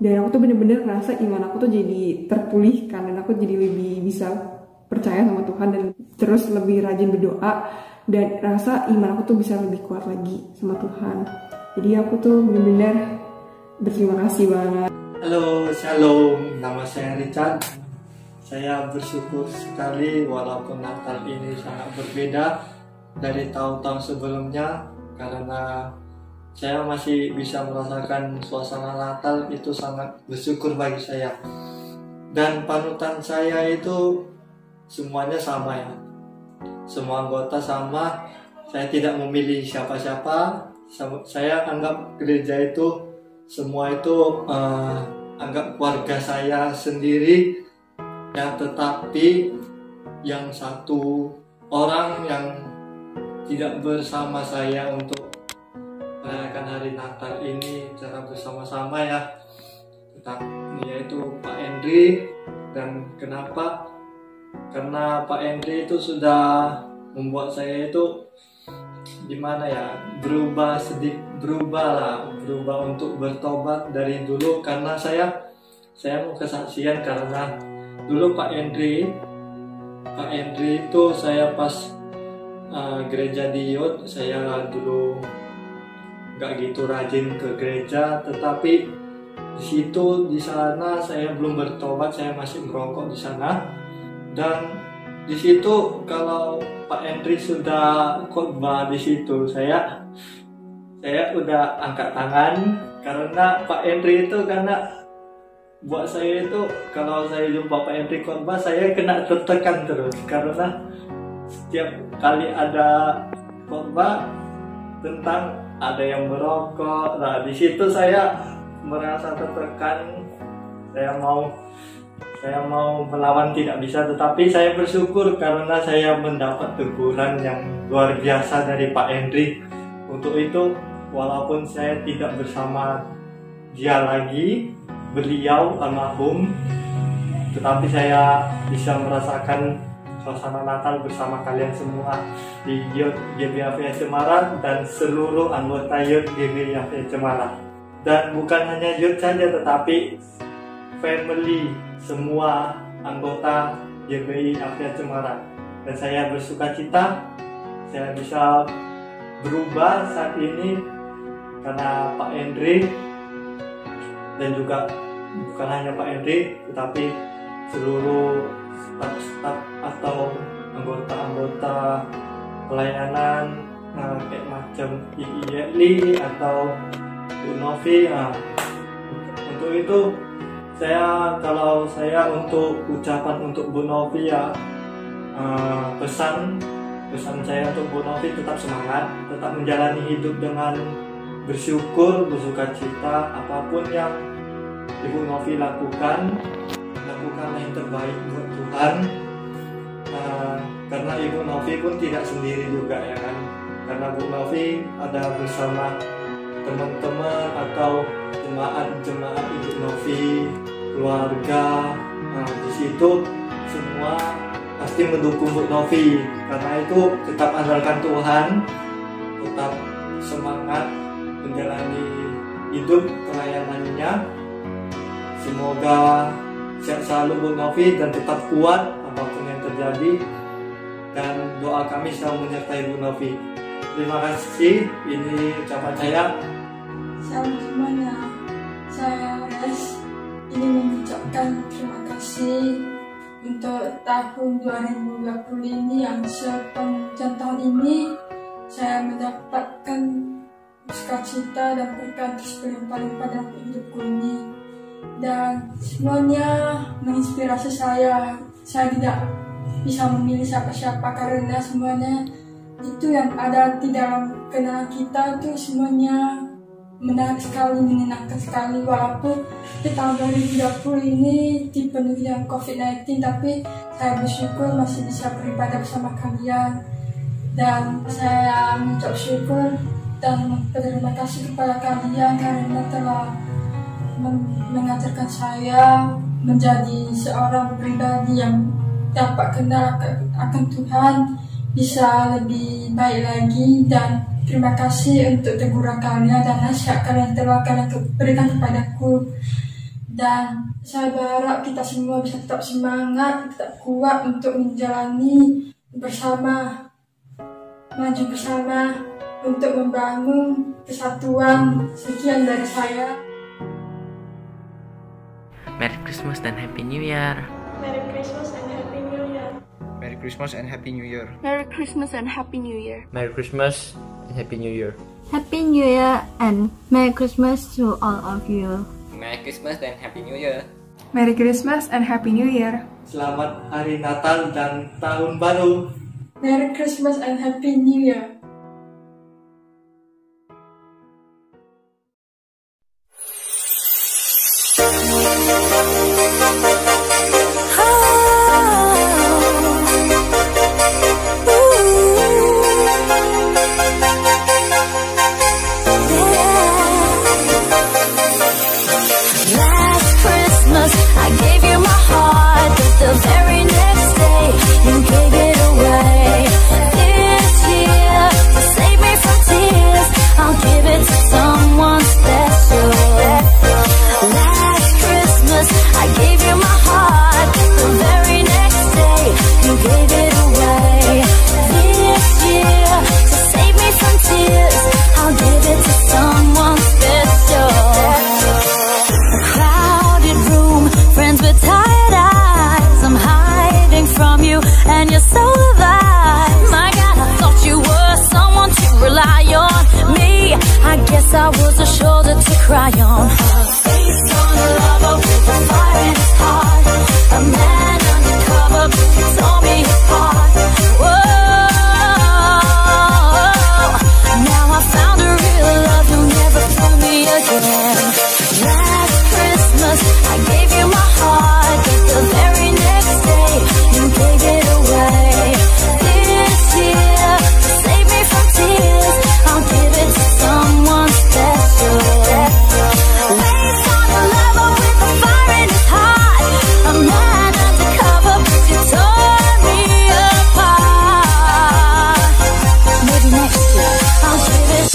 Dan aku tuh bener-bener ngerasa iman aku tuh jadi terpulihkan, dan aku jadi lebih bisa percaya sama Tuhan dan terus lebih rajin berdoa, dan rasa iman aku tuh bisa lebih kuat lagi sama Tuhan. Jadi aku tuh bener-bener berterima kasih banget. Halo, shalom, nama saya Richard. Saya bersyukur sekali walaupun Natal ini sangat berbeda dari tahun-tahun sebelumnya, karena saya masih bisa merasakan suasana Natal. Itu sangat bersyukur bagi saya. Dan panutan saya itu semuanya sama ya, semua anggota sama. Saya tidak memilih siapa-siapa. Saya anggap gereja itu semua itu anggap keluarga saya sendiri. Ya, tetapi yang satu orang yang tidak bersama saya untuk merayakan hari Natal ini secara bersama-sama ya, yaitu Pak Endri. Dan kenapa? Karena Pak Endri itu sudah membuat saya itu gimana ya, berubah untuk bertobat dari dulu. Karena saya mau kesaksian, karena dulu Pak Endri itu saya pas gereja di Yud, saya dulu gak gitu rajin ke gereja, tetapi di sana saya belum bertobat, saya masih merokok di sana. Dan di situ kalau Pak Endri sudah khotbah di situ, saya udah angkat tangan, karena Pak Endri itu, karena buat saya itu kalau saya jumpa Pak Endri khotbah, saya kena tertekan terus, karena setiap kali ada khotbah tentang ada yang merokok, nah di situ saya merasa tertekan. Saya mau melawan tidak bisa, tetapi saya bersyukur karena saya mendapat teguran yang luar biasa dari Pak Endri. Untuk itu, walaupun saya tidak bersama dia lagi, beliau almarhum, tetapi saya bisa merasakan suasana Natal bersama kalian semua di Youth GBI AVIA Cemara dan seluruh anggota Youth GBI AVIA Cemara. Dan bukan hanya Youth saja, tetapi family semua anggota GBI AVIA Cemara. Dan saya bersuka cita saya bisa berubah saat ini karena Pak Endri, dan juga bukan hanya Pak Endri, tetapi seluruh staf atau anggota-anggota pelayanan kayak macam Ieli atau Bu Novi. Untuk itu kalau saya untuk ucapan untuk Bu Novi ya, pesan saya untuk Bu Novi, tetap semangat, tetap menjalani hidup dengan bersyukur, bersuka cita. Apapun yang Ibu Novi lakukanlah yang terbaik buat Tuhan. Karena Ibu Novi pun tidak sendiri juga ya kan, karena Bu Novi ada bersama teman-teman atau jemaat Ibu Novi, keluarga. Di situ semua pasti mendukung Bu Novi. Karena itu tetap andalkan Tuhan, tetap semangat menjalani hidup pelayanannya. Semoga sehat selalu Bu Novi dan tetap kuat apapun yang terjadi. Dan doa kami selalu menyertai Bu Novi. Terima kasih. Ini ucapan saya. Salam semuanya. Saya ingin mengucapkan terima kasih untuk tahun 2020 ini, yang sepanjang tahun ini saya mendapatkan sukacita dan berkat berlimpah-limpah dalam hidupku ini. Dan semuanya menginspirasi saya. Saya tidak bisa memilih siapa-siapa karena semuanya itu yang ada di dalam kenalan kita itu semuanya menarik sekali, menyenangkan sekali. Walaupun di tahun 2020 ini dipenuhi dengan COVID-19, tapi saya bersyukur masih bisa beribadah bersama kalian. Dan saya mengucap syukur dan berterima kasih kepada kalian karena telah mengajarkan saya menjadi seorang pribadi yang dapat kenal akan Tuhan, bisa lebih baik lagi. Dan terima kasih untuk teguran kalian dan nasihat kalian telah kalian berikan kepadaku. Dan saya berharap kita semua bisa tetap semangat, tetap kuat untuk menjalani bersama, maju bersama untuk membangun kesatuan. Sekian dari saya. Merry Christmas dan Happy New Year. Merry Christmas and Happy New Year. Merry Christmas and Happy New Year. Merry Christmas and Happy New Year. Merry Christmas and Happy New Year. Happy New Year and Merry Christmas to all of you. Merry Christmas dan Happy New Year. Merry Christmas and Happy New Year. Selamat Hari Natal dan Tahun Baru. Merry Christmas and Happy New Year. Ah and you're so alive. My God, I thought you were someone to rely on. Me, I guess I was a shoulder to cry on. Face on a lover with a fire in his heart. A man undercover, he tore me apart. Whoa, now I found a real love who never fooled me again. Last Christmas, I gave you my heart, but the very next day, you gave it away. This year, to save me from tears, I'll give it to someone special. Waste on a lover with a fire in his heart. A man undercover, you tore me apart. Maybe next year, I'll give it.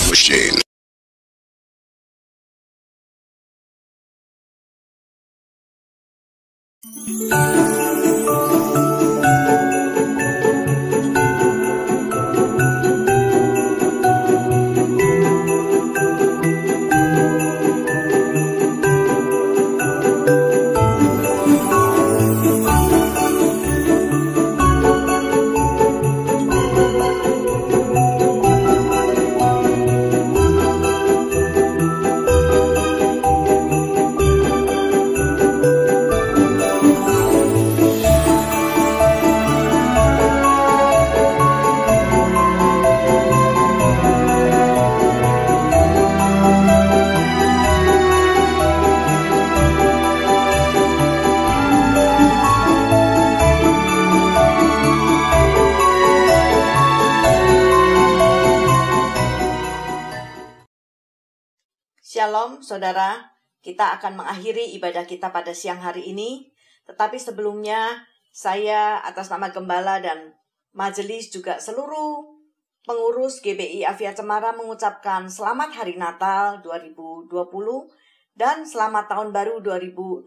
Machine. Shalom saudara, kita akan mengakhiri ibadah kita pada siang hari ini. Tetapi sebelumnya, saya atas nama Gembala dan Majelis juga seluruh pengurus GBI Afia Cemara mengucapkan Selamat Hari Natal 2020 dan Selamat Tahun Baru 2021.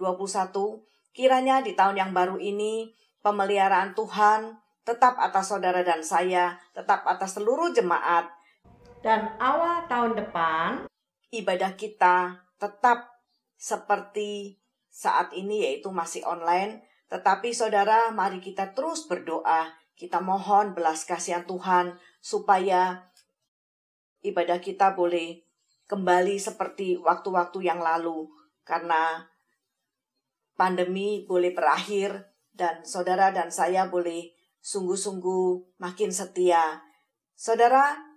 Kiranya di tahun yang baru ini, pemeliharaan Tuhan tetap atas saudara dan saya, tetap atas seluruh jemaat. Dan awal tahun depan, ibadah kita tetap seperti saat ini, yaitu masih online. Tetapi saudara, mari kita terus berdoa. Kita mohon belas kasihan Tuhan supaya ibadah kita boleh kembali seperti waktu-waktu yang lalu. Karena pandemi boleh berakhir dan saudara dan saya boleh sungguh-sungguh makin setia. Saudara,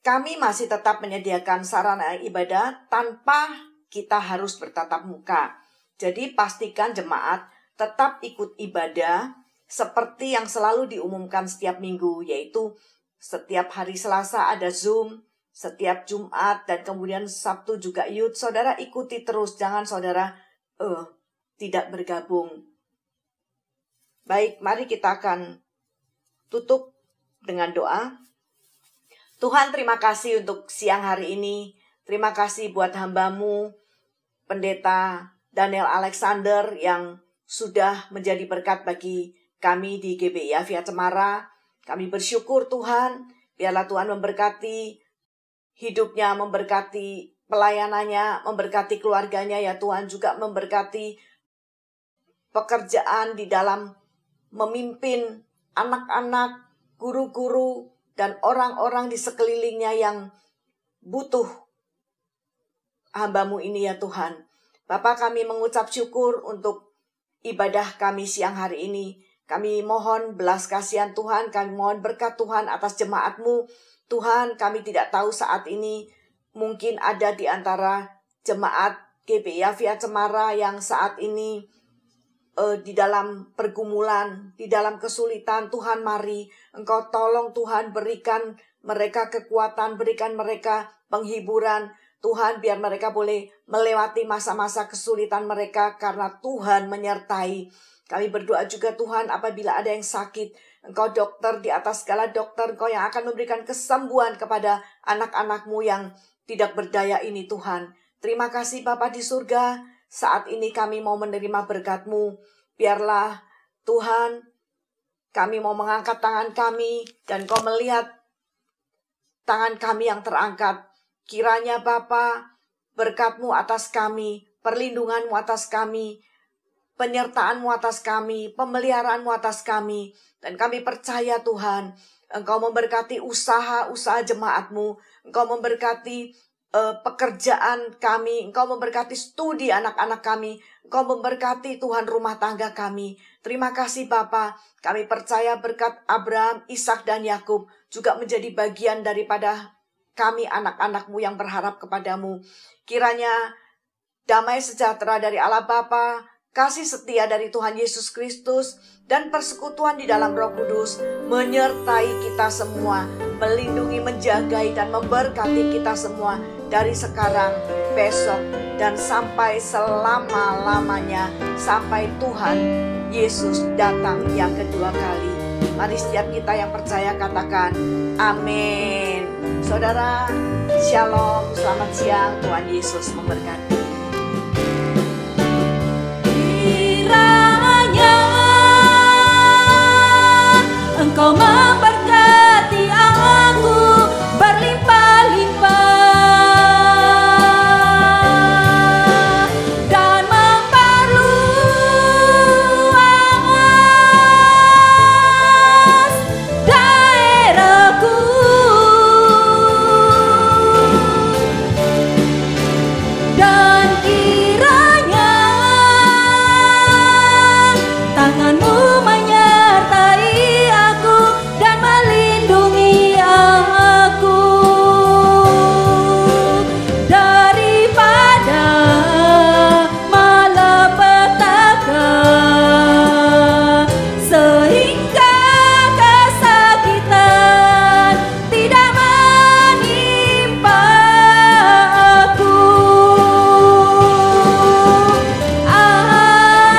kami masih tetap menyediakan sarana ibadah tanpa kita harus bertatap muka. Jadi pastikan jemaat tetap ikut ibadah seperti yang selalu diumumkan setiap minggu, yaitu setiap hari Selasa ada Zoom, setiap Jumat dan kemudian Sabtu juga youth. Saudara ikuti terus, jangan saudara tidak bergabung. Baik, mari kita akan tutup dengan doa. Tuhan, terima kasih untuk siang hari ini. Terima kasih buat hamba-Mu, Pendeta Daniel Alexander, yang sudah menjadi berkat bagi kami di GBI Afia Cemara. Kami bersyukur Tuhan, biarlah Tuhan memberkati hidupnya, memberkati pelayanannya, memberkati keluarganya, ya Tuhan, juga memberkati pekerjaan di dalam memimpin anak-anak, guru-guru, dan orang-orang di sekelilingnya yang butuh hamba-Mu ini, ya Tuhan. Bapa, kami mengucap syukur untuk ibadah kami siang hari ini. Kami mohon belas kasihan Tuhan, kami mohon berkat Tuhan atas jemaat-Mu. Tuhan, kami tidak tahu saat ini mungkin ada di antara jemaat GBI Afia Cemara yang saat ini di dalam pergumulan, di dalam kesulitan. Tuhan, mari Engkau tolong Tuhan, berikan mereka kekuatan, berikan mereka penghiburan. Tuhan, biar mereka boleh melewati masa-masa kesulitan mereka karena Tuhan menyertai. Kami berdoa juga Tuhan, apabila ada yang sakit, Engkau dokter di atas segala dokter, Engkau yang akan memberikan kesembuhan kepada anak-anak-Mu yang tidak berdaya ini, Tuhan. Terima kasih Bapa di surga. Saat ini kami mau menerima berkat-Mu. Biarlah Tuhan, kami mau mengangkat tangan kami dan Kau melihat tangan kami yang terangkat. Kiranya Bapa, berkat-Mu atas kami, perlindungan-Mu atas kami. penyertaan-Mu atas kami, pemeliharaan-Mu atas kami. Dan kami percaya Tuhan, Engkau memberkati usaha-usaha jemaat-Mu, Engkau memberkati pekerjaan kami, Engkau memberkati studi anak-anak kami, Engkau memberkati Tuhan rumah tangga kami. Terima kasih Bapa, kami percaya berkat Abraham, Ishak dan Yakub juga menjadi bagian daripada kami anak-anak-Mu yang berharap kepadamu. Kiranya damai sejahtera dari Allah Bapa, kasih setia dari Tuhan Yesus Kristus, dan persekutuan di dalam Roh Kudus menyertai kita semua, melindungi, menjagai, dan memberkati kita semua dari sekarang, besok, dan sampai selama-lamanya, sampai Tuhan Yesus datang yang kedua kali. Mari setiap kita yang percaya katakan amin. Saudara, shalom, selamat siang, Tuhan Yesus memberkati. Kiranya Engkau memberkati aku berlimpah-limpah dan memperluas daerahku, dan kiranya tangan-Mu menyertai aku dan melindungi aku daripada malapetaka, sehingga kesakitan tidak menimpa aku. Amin.